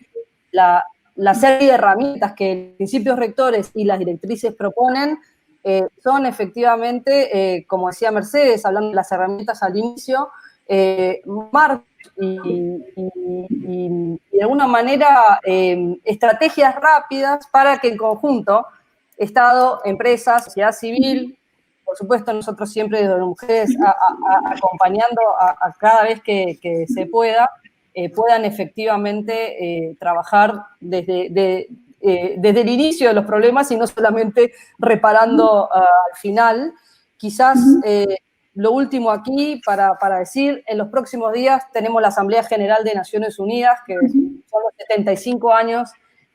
la serie de herramientas que los principios rectores y las directrices proponen son efectivamente, como decía Mercedes, hablando de las herramientas al inicio, marcos y de alguna manera estrategias rápidas para que en conjunto, Estado, empresas, sociedad civil, por supuesto nosotros siempre desde las mujeres acompañando a cada vez que se pueda, puedan efectivamente trabajar desde el inicio de los problemas y no solamente reparando al final. Quizás lo último aquí para decir, en los próximos días tenemos la Asamblea General de Naciones Unidas, que son los 75 años,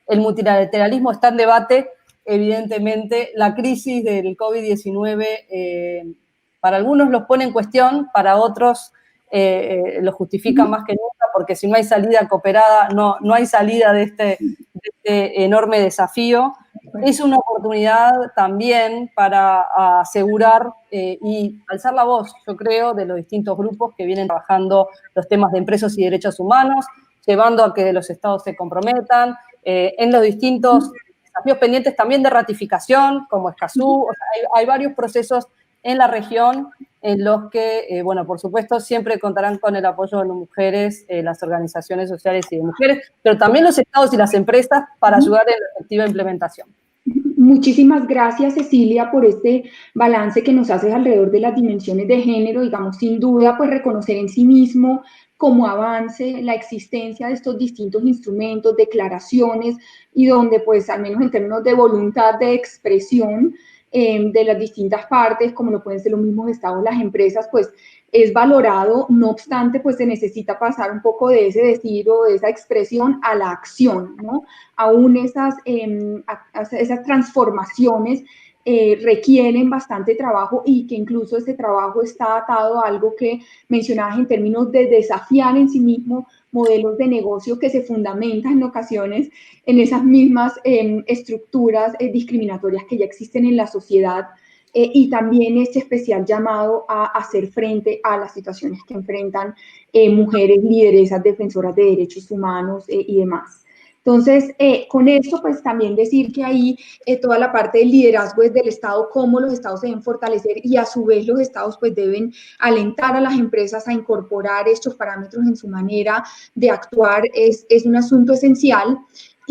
el multilateralismo está en debate, evidentemente la crisis del COVID-19 para algunos los pone en cuestión, para otros lo justifican más que nunca, porque si no hay salida cooperada, no hay salida de este enorme desafío. Es una oportunidad también para asegurar y alzar la voz, yo creo, de los distintos grupos que vienen trabajando los temas de empresas y derechos humanos, llevando a que los estados se comprometan en los distintos desafíos pendientes también de ratificación, como Escazú. O sea, hay varios procesos en la región en los que, bueno, por supuesto, siempre contarán con el apoyo de las mujeres, las organizaciones sociales y de mujeres, pero también los estados y las empresas para ayudar en la efectiva implementación. Muchísimas gracias, Cecilia, por este balance que nos haces alrededor de las dimensiones de género. Digamos, sin duda, pues reconocer en sí mismo como avance la existencia de estos distintos instrumentos, declaraciones, y donde, pues, al menos en términos de voluntad de expresión de las distintas partes, como lo pueden ser los mismos estados, las empresas, pues, es valorado. No obstante, pues se necesita pasar un poco de ese decir o de esa expresión a la acción, ¿no? Aún esas transformaciones requieren bastante trabajo, y que incluso ese trabajo está atado a algo que mencionabas en términos de desafiar en sí mismo modelos de negocio que se fundamentan en ocasiones en esas mismas estructuras discriminatorias que ya existen en la sociedad. Y también este especial llamado a hacer frente a las situaciones que enfrentan mujeres lideresas, defensoras de derechos humanos y demás. Entonces, con esto, pues también decir que ahí toda la parte del liderazgo es del Estado, cómo los Estados deben fortalecer, y a su vez los Estados pues deben alentar a las empresas a incorporar estos parámetros en su manera de actuar, es un asunto esencial.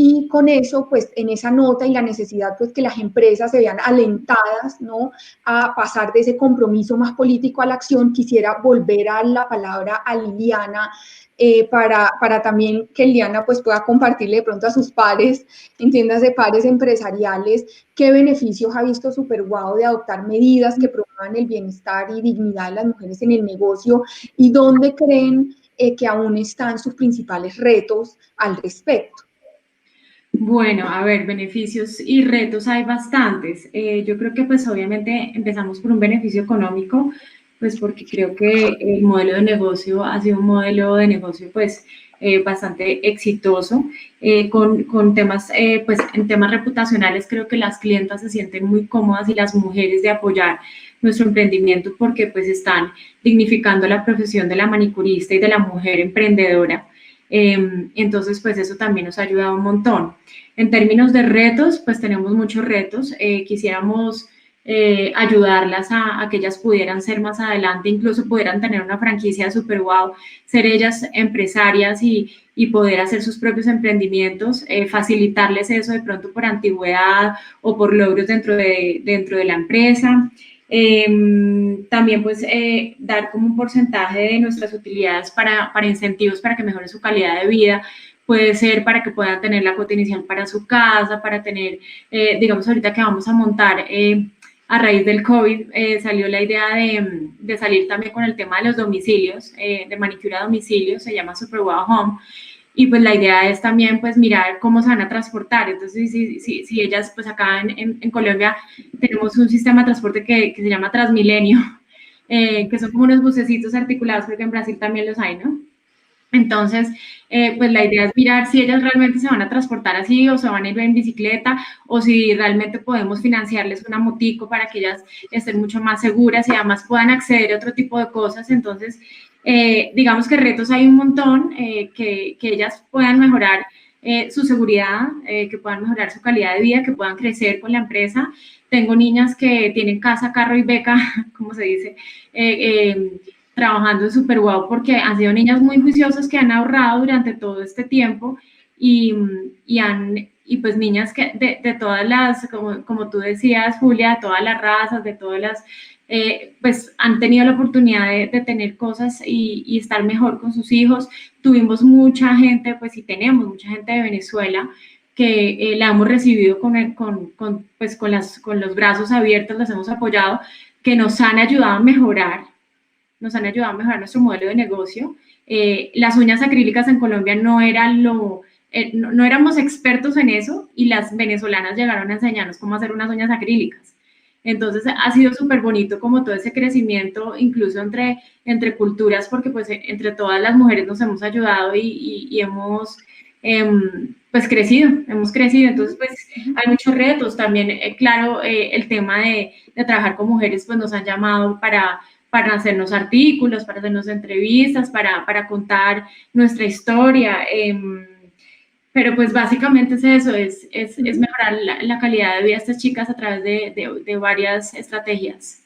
y con eso, pues en esa nota y la necesidad, pues que las empresas se vean alentadas, ¿no?, a pasar de ese compromiso más político a la acción, quisiera volver a la palabra a Liliana, para también que Liliana pues pueda compartirle de pronto a sus pares, entiéndase pares empresariales, qué beneficios ha visto Superguau de adoptar medidas que promuevan el bienestar y dignidad de las mujeres en el negocio y dónde creen que aún están sus principales retos al respecto. Bueno, a ver, beneficios y retos hay bastantes. Yo creo que pues obviamente empezamos por un beneficio económico, pues porque creo que el modelo de negocio ha sido un modelo de negocio pues bastante exitoso, con temas, pues en temas reputacionales creo que las clientas se sienten muy cómodas y las mujeres de apoyar nuestro emprendimiento porque pues están dignificando la profesión de la manicurista y de la mujer emprendedora. Entonces, pues eso también nos ha ayudado un montón. En términos de retos, pues tenemos muchos retos. Quisiéramos ayudarlas a que ellas pudieran ser más adelante, incluso pudieran tener una franquicia de Superguau, ser ellas empresarias y poder hacer sus propios emprendimientos, facilitarles eso de pronto por antigüedad o por logros dentro de la empresa. También pues dar como un porcentaje de nuestras utilidades para incentivos para que mejore su calidad de vida, puede ser para que puedan tener la cuota inicial para su casa, para tener, digamos ahorita que vamos a montar, a raíz del COVID salió la idea de salir también con el tema de los domicilios, de manicura a domicilio, se llama Superguau Home. Y pues la idea es también pues mirar cómo se van a transportar. Entonces, si ellas, pues acá en Colombia tenemos un sistema de transporte que se llama Transmilenio, que son como unos bucecitos articulados, creo que en Brasil también los hay, ¿no? Entonces, pues la idea es mirar si ellas realmente se van a transportar así o se van a ir en bicicleta o si realmente podemos financiarles una motico para que ellas estén mucho más seguras y además puedan acceder a otro tipo de cosas. Entonces, digamos que retos hay un montón, que ellas puedan mejorar su seguridad, que puedan mejorar su calidad de vida, que puedan crecer con la empresa. Tengo niñas que tienen casa, carro y beca, como se dice, trabajando en Superguau porque han sido niñas muy juiciosas que han ahorrado durante todo este tiempo y pues niñas que de todas las, como tú decías, Julia, de todas las razas, de todas las, pues han tenido la oportunidad de tener cosas y estar mejor con sus hijos. Tuvimos mucha gente, pues y tenemos mucha gente de Venezuela que la hemos recibido con los brazos abiertos, las hemos apoyado, que nos han ayudado a mejorar nuestro modelo de negocio. Las uñas acrílicas en Colombia no eran no éramos expertos en eso y las venezolanas llegaron a enseñarnos cómo hacer unas uñas acrílicas. Entonces ha sido súper bonito como todo ese crecimiento, incluso entre culturas, porque pues entre todas las mujeres nos hemos ayudado y hemos pues hemos crecido. Entonces pues hay muchos retos también, claro, el tema de trabajar con mujeres pues nos han llamado para hacernos artículos, para hacernos entrevistas, para contar nuestra historia, pero pues básicamente es eso, es mejorar la calidad de vida de estas chicas a través de varias estrategias.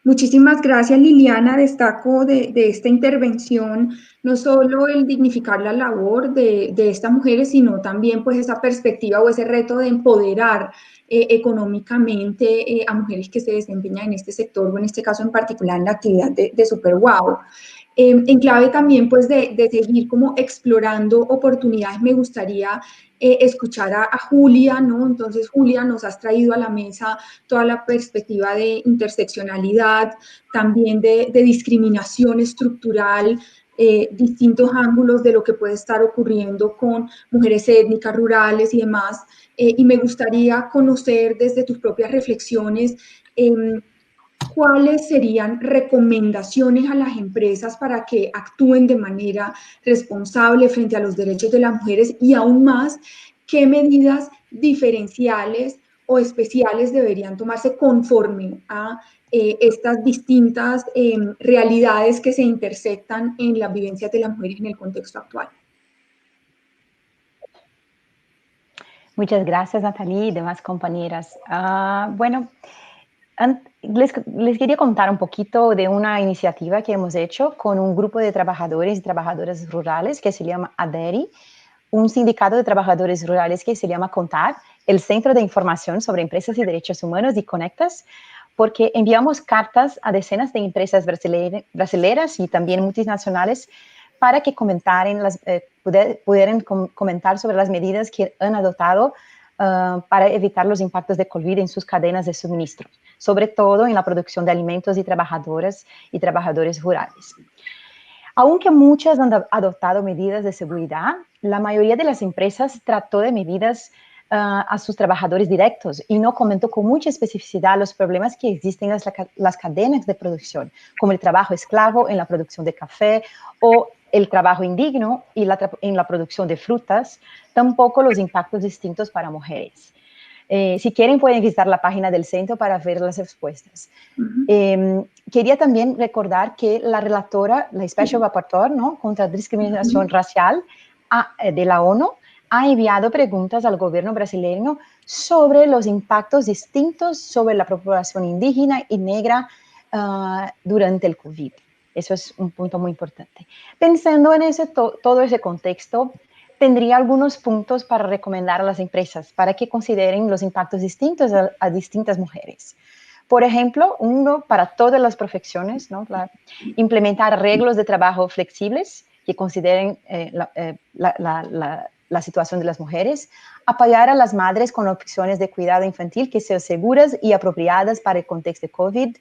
Muchísimas gracias, Liliana. Destaco de esta intervención no solo el dignificar la labor de estas mujeres, sino también pues esa perspectiva o ese reto de empoderar económicamente a mujeres que se desempeñan en este sector o en este caso en particular en la actividad de Superguau. En clave también pues de seguir como explorando oportunidades, me gustaría escuchar a Julia, ¿no? Entonces, Julia, nos has traído a la mesa toda la perspectiva de interseccionalidad, también de discriminación estructural, distintos ángulos de lo que puede estar ocurriendo con mujeres étnicas, rurales y demás. Y me gustaría conocer desde tus propias reflexiones ¿cuáles serían recomendaciones a las empresas para que actúen de manera responsable frente a los derechos de las mujeres y aún más, qué medidas diferenciales o especiales deberían tomarse conforme a estas distintas realidades que se intersectan en las vivencias de las mujeres en el contexto actual? Muchas gracias, Natalie y demás compañeras. Bueno, les quería contar un poquito de una iniciativa que hemos hecho con un grupo de trabajadores y trabajadoras rurales que se llama ADERI, un sindicato de trabajadores rurales que se llama CONTAR, el Centro de Información sobre Empresas y Derechos Humanos y Conectas, porque enviamos cartas a decenas de empresas brasileras y también multinacionales para que pudieran comentar sobre las medidas que han adoptado para evitar los impactos de COVID en sus cadenas de suministro, sobre todo en la producción de alimentos y trabajadoras y trabajadores rurales. Aunque muchas han adoptado medidas de seguridad, la mayoría de las empresas trató de medidas a sus trabajadores directos y no comentó con mucha especificidad los problemas que existen en las cadenas de producción, como el trabajo esclavo en la producción de café o el trabajo indigno en la producción de frutas, tampoco los impactos distintos para mujeres. Si quieren, pueden visitar la página del centro para ver las respuestas. Quería también recordar que la relatora, la Special Rapporteur, ¿no?, contra discriminación racial de la ONU, ha enviado preguntas al gobierno brasileño sobre los impactos distintos sobre la población indígena y negra durante el COVID. Eso es un punto muy importante. Pensando en todo ese contexto, tendría algunos puntos para recomendar a las empresas para que consideren los impactos distintos a distintas mujeres. Por ejemplo, uno para todas las profesiones, ¿no?, implementar arreglos de trabajo flexibles que consideren la situación de las mujeres, apoyar a las madres con opciones de cuidado infantil que sean seguras y apropiadas para el contexto de COVID,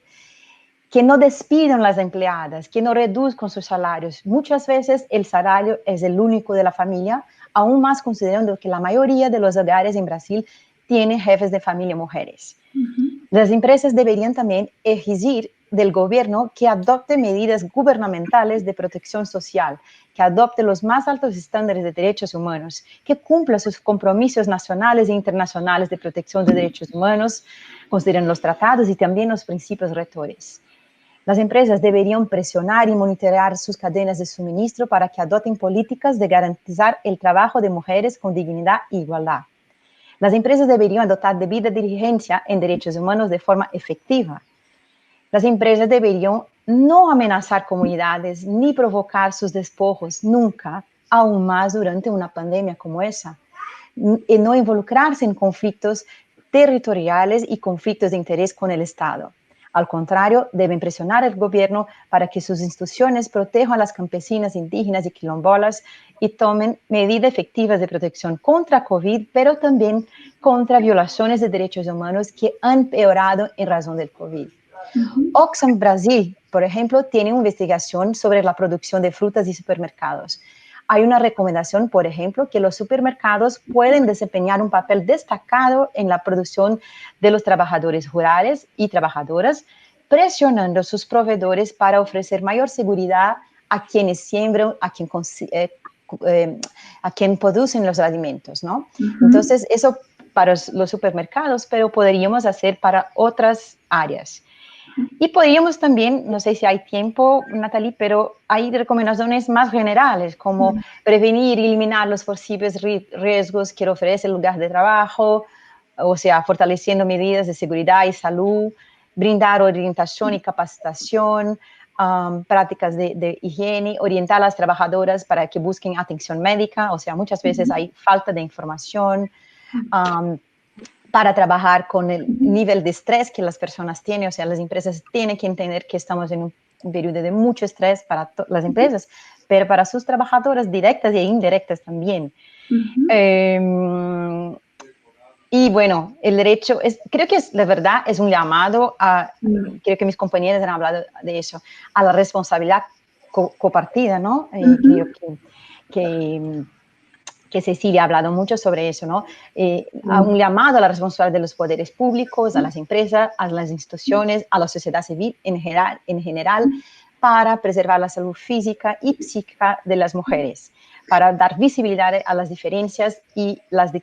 que no despidan las empleadas, que no reduzcan sus salarios. Muchas veces el salario es el único de la familia, aún más considerando que la mayoría de los hogares en Brasil tienen jefes de familia mujeres. Las empresas deberían también exigir del gobierno que adopte medidas gubernamentales de protección social, que adopte los más altos estándares de derechos humanos, que cumpla sus compromisos nacionales e internacionales de protección de derechos humanos, consideran los tratados y también los principios rectores. Las empresas deberían presionar y monitorear sus cadenas de suministro para que adopten políticas de garantizar el trabajo de mujeres con dignidad e igualdad. Las empresas deberían adoptar debida diligencia en derechos humanos de forma efectiva. Las empresas deberían no amenazar comunidades ni provocar sus despojos nunca, aún más durante una pandemia como esa, y no involucrarse en conflictos territoriales y conflictos de interés con el Estado. Al contrario, deben presionar al gobierno para que sus instituciones protejan a las campesinas, indígenas y quilombolas y tomen medidas efectivas de protección contra COVID, pero también contra violaciones de derechos humanos que han empeorado en razón del COVID. Oxfam Brasil, por ejemplo, tiene una investigación sobre la producción de frutas y supermercados. Hay una recomendación, por ejemplo, que los supermercados pueden desempeñar un papel destacado en la producción de los trabajadores rurales y trabajadoras, presionando a sus proveedores para ofrecer mayor seguridad a quienes siembran, a quien producen los alimentos, ¿no? Entonces, eso para los supermercados, pero podríamos hacer para otras áreas. Y podríamos también, no sé si hay tiempo, Natalie, pero hay recomendaciones más generales, como prevenir y eliminar los posibles riesgos que ofrece el lugar de trabajo, o sea, fortaleciendo medidas de seguridad y salud, brindar orientación y capacitación, prácticas de higiene, orientar a las trabajadoras para que busquen atención médica, o sea, muchas veces hay falta de información, para trabajar con el nivel de estrés que las personas tienen, o sea, las empresas tienen que entender que estamos en un periodo de mucho estrés para las empresas, pero para sus trabajadoras directas e indirectas también. Y bueno, el derecho, creo que la verdad es un llamado a, creo que mis compañeros han hablado de eso, a la responsabilidad compartida, ¿no? Creo que Cecilia ha hablado mucho sobre eso, ¿no? A un llamado a la responsabilidad de los poderes públicos, a las empresas, a las instituciones, a la sociedad civil en general, para preservar la salud física y psíquica de las mujeres, para dar visibilidad a las diferencias y las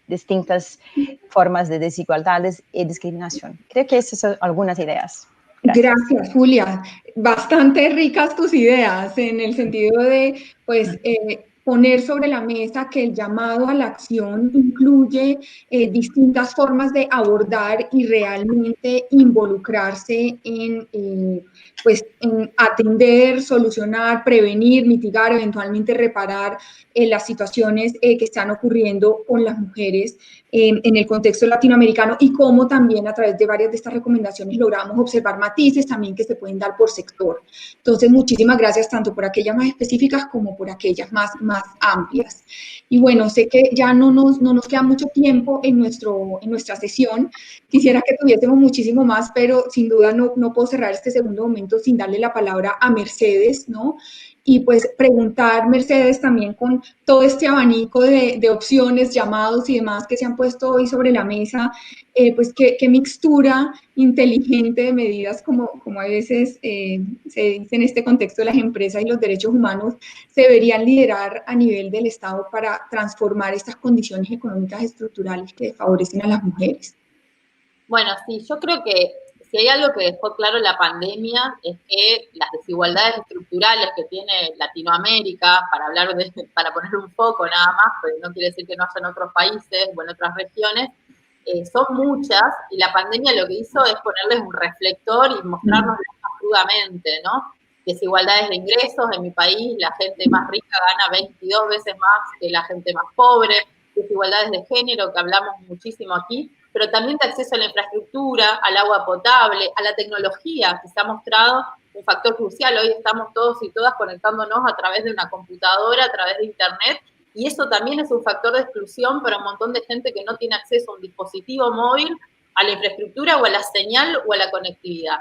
distintas formas de desigualdades y discriminación. Creo que esas son algunas ideas. Gracias, Julia. Bastante ricas tus ideas en el sentido de, pues, poner sobre la mesa que el llamado a la acción incluye distintas formas de abordar y realmente involucrarse pues, en atender, solucionar, prevenir, mitigar, eventualmente reparar las situaciones que están ocurriendo con las mujeres en el contexto latinoamericano, y cómo también a través de varias de estas recomendaciones logramos observar matices también que se pueden dar por sector. Entonces, muchísimas gracias tanto por aquellas más específicas como por aquellas más amplias. Y bueno, sé que ya no nos queda mucho tiempo en nuestra sesión. Quisiera que tuviésemos muchísimo más, pero sin duda no puedo cerrar este segundo momento sin darle la palabra a Mercedes, ¿no? Y pues preguntar, Mercedes, también con todo este abanico de opciones, llamados y demás que se han puesto hoy sobre la mesa, pues qué mixtura inteligente de medidas, como a veces se dice en este contexto de las empresas y los derechos humanos, se deberían liderar a nivel del Estado para transformar estas condiciones económicas estructurales que favorecen a las mujeres. Bueno, sí, yo creo que si hay algo que dejó claro la pandemia es que las desigualdades estructurales que tiene Latinoamérica, para poner un foco nada más, pero no quiere decir que no haya en otros países o en otras regiones, son muchas, y la pandemia lo que hizo es ponerles un reflector y mostrarnos más crudamente, ¿no? Desigualdades de ingresos en mi país, la gente más rica gana 22 veces más que la gente más pobre, desigualdades de género, que hablamos muchísimo aquí, pero también de acceso a la infraestructura, al agua potable, a la tecnología, que se ha mostrado un factor crucial. Hoy estamos todos y todas conectándonos a través de una computadora, a través de internet, y eso también es un factor de exclusión para un montón de gente que no tiene acceso a un dispositivo móvil, a la infraestructura o a la señal o a la conectividad.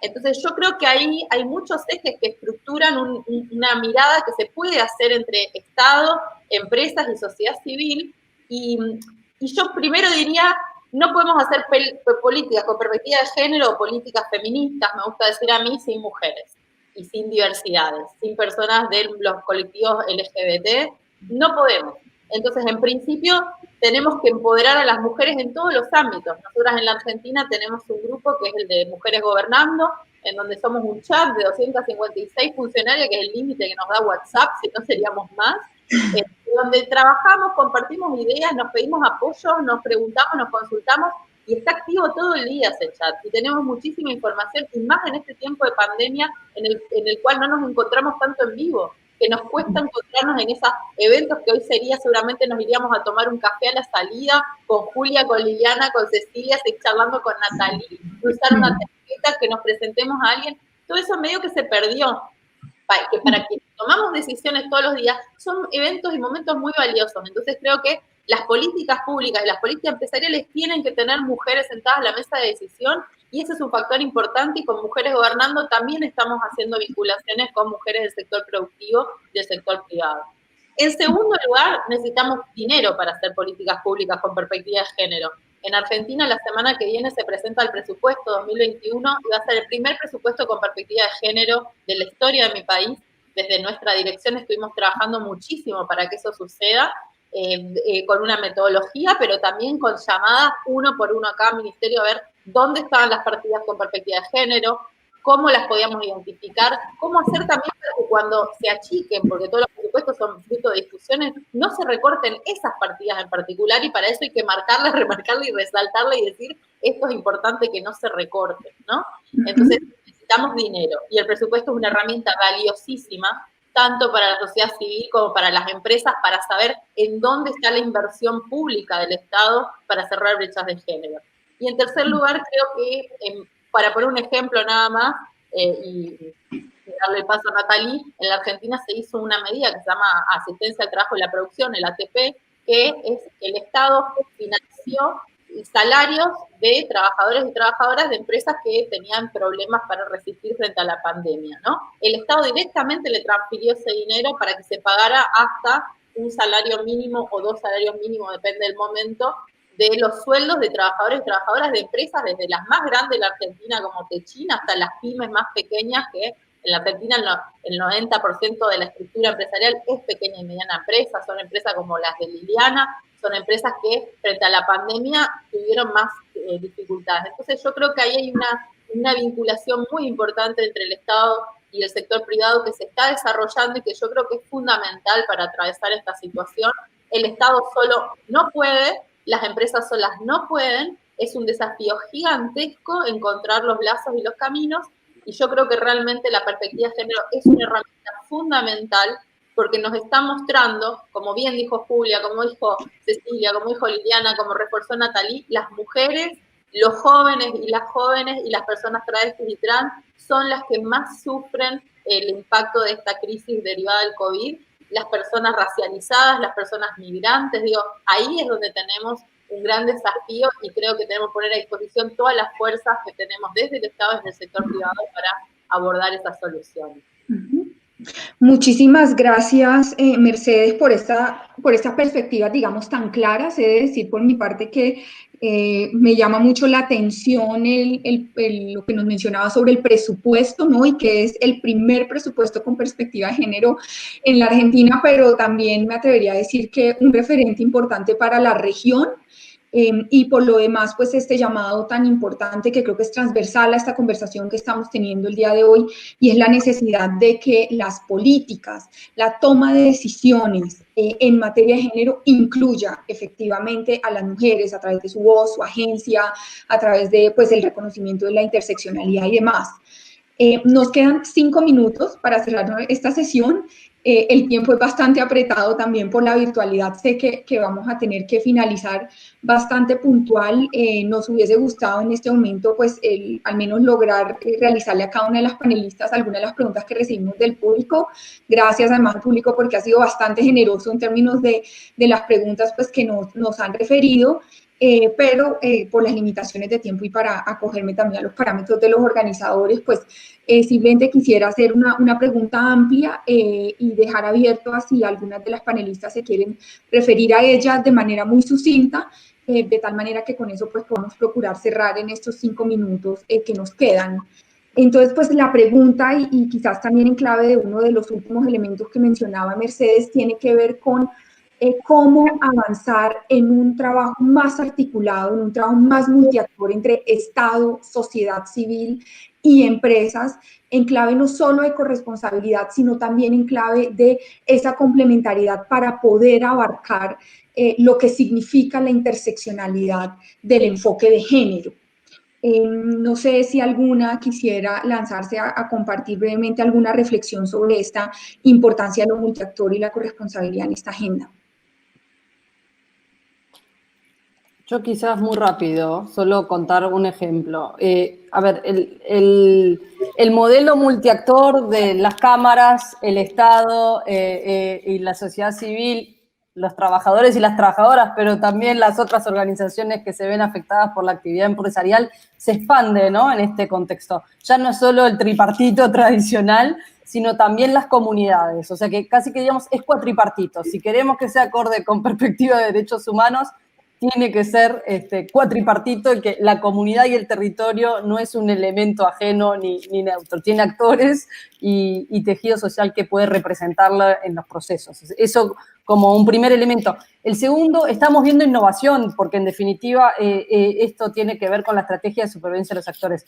Entonces yo creo que ahí hay muchos ejes que estructuran una mirada que se puede hacer entre Estado, empresas y sociedad civil, y yo primero diría, no podemos hacer políticas con perspectiva de género o políticas feministas, me gusta decir a mí, sin mujeres y sin diversidades, sin personas de los colectivos LGBT, no podemos. Entonces, en principio, tenemos que empoderar a las mujeres en todos los ámbitos. Nosotras en la Argentina tenemos un grupo que es el de Mujeres Gobernando, en donde somos un chat de 256 funcionarias, que es el límite que nos da WhatsApp, si no seríamos más, donde trabajamos, compartimos ideas, nos pedimos apoyo, nos preguntamos, nos consultamos, y está activo todo el día ese chat, y tenemos muchísima información, y más en este tiempo de pandemia en el cual no nos encontramos tanto en vivo, que nos cuesta encontrarnos en esos eventos que hoy sería, seguramente nos iríamos a tomar un café a la salida, con Julia, con Liliana, con Cecilia, charlando con Natalie, cruzar una tarjeta, que nos presentemos a alguien, todo eso medio que se perdió, que para quienes tomamos decisiones todos los días, son eventos y momentos muy valiosos. Entonces creo que las políticas públicas y las políticas empresariales tienen que tener mujeres sentadas a la mesa de decisión, y ese es un factor importante, y con Mujeres Gobernando también estamos haciendo vinculaciones con mujeres del sector productivo y del sector privado. En segundo lugar, necesitamos dinero para hacer políticas públicas con perspectiva de género. En Argentina, la semana que viene se presenta el presupuesto 2021 y va a ser el primer presupuesto con perspectiva de género de la historia de mi país. Desde nuestra dirección estuvimos trabajando muchísimo para que eso suceda, con una metodología, pero también con llamadas uno por uno a cada ministerio a ver dónde estaban las partidas con perspectiva de género, cómo las podíamos identificar, cómo hacer también para que cuando se achiquen, porque todos los presupuestos son fruto de discusiones, no se recorten esas partidas en particular, y para eso hay que marcarlas, remarcarlas y resaltarlas y decir, esto es importante que no se recorte, ¿no? Entonces necesitamos dinero, y el presupuesto es una herramienta valiosísima, tanto para la sociedad civil como para las empresas, para saber en dónde está la inversión pública del Estado para cerrar brechas de género. Y en tercer lugar, creo que, para poner un ejemplo nada más, y darle paso a Natalie, en la Argentina se hizo una medida que se llama Asistencia al Trabajo y la Producción, el ATP, que es que el Estado financió salarios de trabajadores y trabajadoras de empresas que tenían problemas para resistir frente a la pandemia, ¿no? El Estado directamente le transfirió ese dinero para que se pagara hasta un salario mínimo o 2 salarios mínimos, depende del momento, de los sueldos de trabajadores y trabajadoras de empresas, desde las más grandes de la Argentina como Techina hasta las pymes más pequeñas, que en la Argentina el 90% de la estructura empresarial es pequeña y mediana empresa, son empresas como las de Liliana, son empresas que frente a la pandemia tuvieron más dificultades. Entonces yo creo que ahí hay una vinculación muy importante entre el Estado y el sector privado que se está desarrollando y que yo creo que es fundamental para atravesar esta situación. El Estado solo no puede, las empresas solas no pueden, es un desafío gigantesco encontrar los lazos y los caminos, y yo creo que realmente la perspectiva de género es una herramienta fundamental porque nos está mostrando, como bien dijo Julia, como dijo Cecilia, como dijo Liliana, como reforzó Natalie, las mujeres, los jóvenes y las personas travestis y trans son las que más sufren el impacto de esta crisis derivada del COVID, las personas racializadas, las personas migrantes, digo, ahí es donde tenemos un gran desafío y creo que tenemos que poner a disposición todas las fuerzas que tenemos desde el Estado y desde el sector privado para abordar esas soluciones. Muchísimas gracias, Mercedes, por esta perspectiva, digamos, tan clara. He de decir por mi parte que me llama mucho la atención lo que nos mencionaba sobre el presupuesto, ¿no? Y que es el primer presupuesto con perspectiva de género en la Argentina, pero también me atrevería a decir que un referente importante para la región. Y por lo demás, pues este llamado tan importante que creo que es transversal a esta conversación que estamos teniendo el día de hoy, y es la necesidad de que las políticas, la toma de decisiones en materia de género incluya efectivamente a las mujeres a través de su voz, su agencia, a través de pues el reconocimiento de la interseccionalidad y demás. Nos quedan 5 minutos para cerrar esta sesión. El tiempo es bastante apretado también por la virtualidad. Sé que vamos a tener que finalizar bastante puntual. Nos hubiese gustado en este momento, pues, al menos lograr realizarle a cada una de las panelistas algunas de las preguntas que recibimos del público. Gracias además al público porque ha sido bastante generoso en términos de las preguntas pues, que nos han referido. Pero por las limitaciones de tiempo y para acogerme también a los parámetros de los organizadores, pues simplemente quisiera hacer una pregunta amplia y dejar abierto a si algunas de las panelistas se quieren referir a ella de manera muy sucinta, de tal manera que con eso pues podamos procurar cerrar en estos 5 minutos que nos quedan. Entonces, pues la pregunta, y quizás también en clave de uno de los últimos elementos que mencionaba Mercedes, tiene que ver con cómo avanzar en un trabajo más articulado, en un trabajo más multiactor entre Estado, sociedad civil y empresas, en clave no solo de corresponsabilidad, sino también en clave de esa complementariedad para poder abarcar lo que significa la interseccionalidad del enfoque de género. No sé si alguna quisiera lanzarse a compartir brevemente alguna reflexión sobre esta importancia de lo multiactor y la corresponsabilidad en esta agenda. Yo quizás muy rápido, solo contar un ejemplo. A ver, el modelo multiactor de las cámaras, el Estado y la sociedad civil, los trabajadores y las trabajadoras, pero también las otras organizaciones que se ven afectadas por la actividad empresarial, se expande, ¿no? En este contexto. Ya no es solo el tripartito tradicional, sino también las comunidades. O sea que casi que digamos es cuatripartito. Si queremos que sea acorde con perspectiva de derechos humanos, tiene que ser cuatripartito, y que la comunidad y el territorio no es un elemento ajeno ni neutro. Tiene actores y tejido social que puede representarla en los procesos. Eso como un primer elemento. El segundo, estamos viendo innovación, porque en definitiva esto tiene que ver con la estrategia de supervivencia de los actores.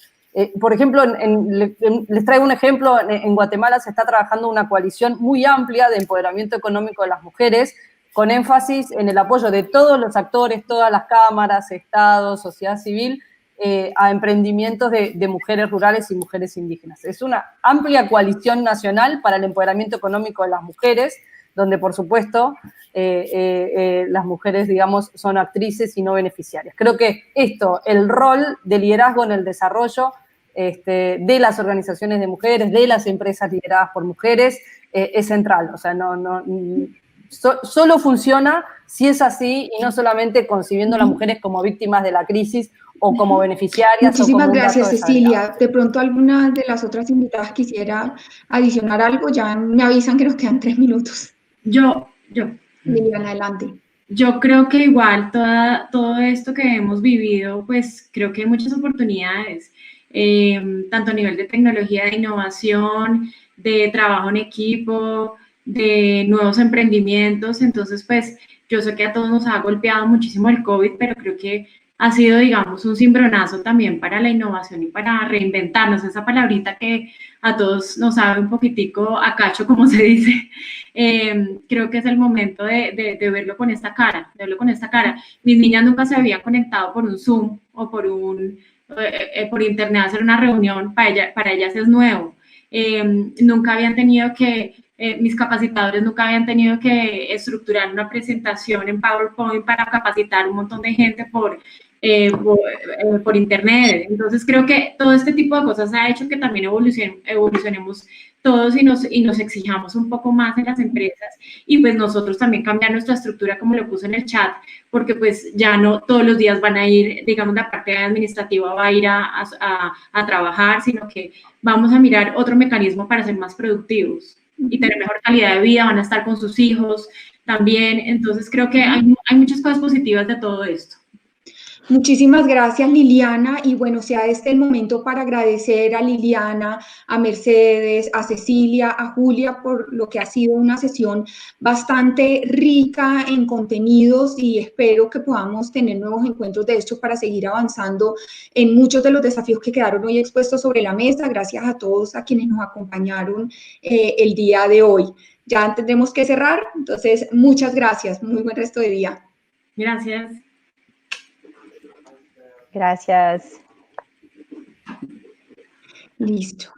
Por ejemplo, les traigo un ejemplo, en Guatemala se está trabajando una coalición muy amplia de empoderamiento económico de las mujeres, con énfasis en el apoyo de todos los actores, todas las cámaras, estados, sociedad civil, a emprendimientos de mujeres rurales y mujeres indígenas. Es una amplia coalición nacional para el empoderamiento económico de las mujeres, donde, por supuesto, las mujeres, digamos, son actrices y no beneficiarias. Creo que esto, el rol de liderazgo en el desarrollo de las organizaciones de mujeres, de las empresas lideradas por mujeres, es central. O sea, solo funciona si es así y no solamente concibiendo a las mujeres como víctimas de la crisis o como beneficiarias. Muchísimas o como gracias, Cecilia. De pronto alguna de las otras invitadas quisiera adicionar algo. Ya me avisan que nos quedan 3 minutos. Liliana, adelante. Yo creo que igual todo esto que hemos vivido, pues creo que hay muchas oportunidades, tanto a nivel de tecnología, de innovación, de trabajo en equipo, de nuevos emprendimientos. Entonces, pues yo sé que a todos nos ha golpeado muchísimo el COVID, pero creo que ha sido, digamos, un cimbronazo también para la innovación y para reinventarnos, esa palabrita que a todos nos sabe un poquitico a cacho, como se dice. Creo que es el momento de verlo con esta cara, de verlo con esta cara. Mis niñas nunca se habían conectado por un Zoom o por internet a hacer una reunión, para ellas es nuevo. Nunca habían tenido que, mis capacitadores nunca habían tenido que estructurar una presentación en PowerPoint para capacitar un montón de gente por internet. Entonces creo que todo este tipo de cosas ha hecho que también evolucionemos todos y nos exijamos un poco más en las empresas y pues nosotros también cambiar nuestra estructura, como lo puse en el chat, porque pues ya no todos los días van a ir, digamos, la parte administrativa va a ir a trabajar, sino que vamos a mirar otro mecanismo para ser más productivos y tener mejor calidad de vida, van a estar con sus hijos también. Entonces creo que hay muchas cosas positivas de todo esto. Muchísimas gracias, Liliana. Y bueno, sea este el momento para agradecer a Liliana, a Mercedes, a Cecilia, a Julia por lo que ha sido una sesión bastante rica en contenidos y espero que podamos tener nuevos encuentros de hecho para seguir avanzando en muchos de los desafíos que quedaron hoy expuestos sobre la mesa. Gracias a todos a quienes nos acompañaron el día de hoy. Ya tendremos que cerrar, entonces muchas gracias. Muy buen resto de día. Gracias. Gracias. Listo.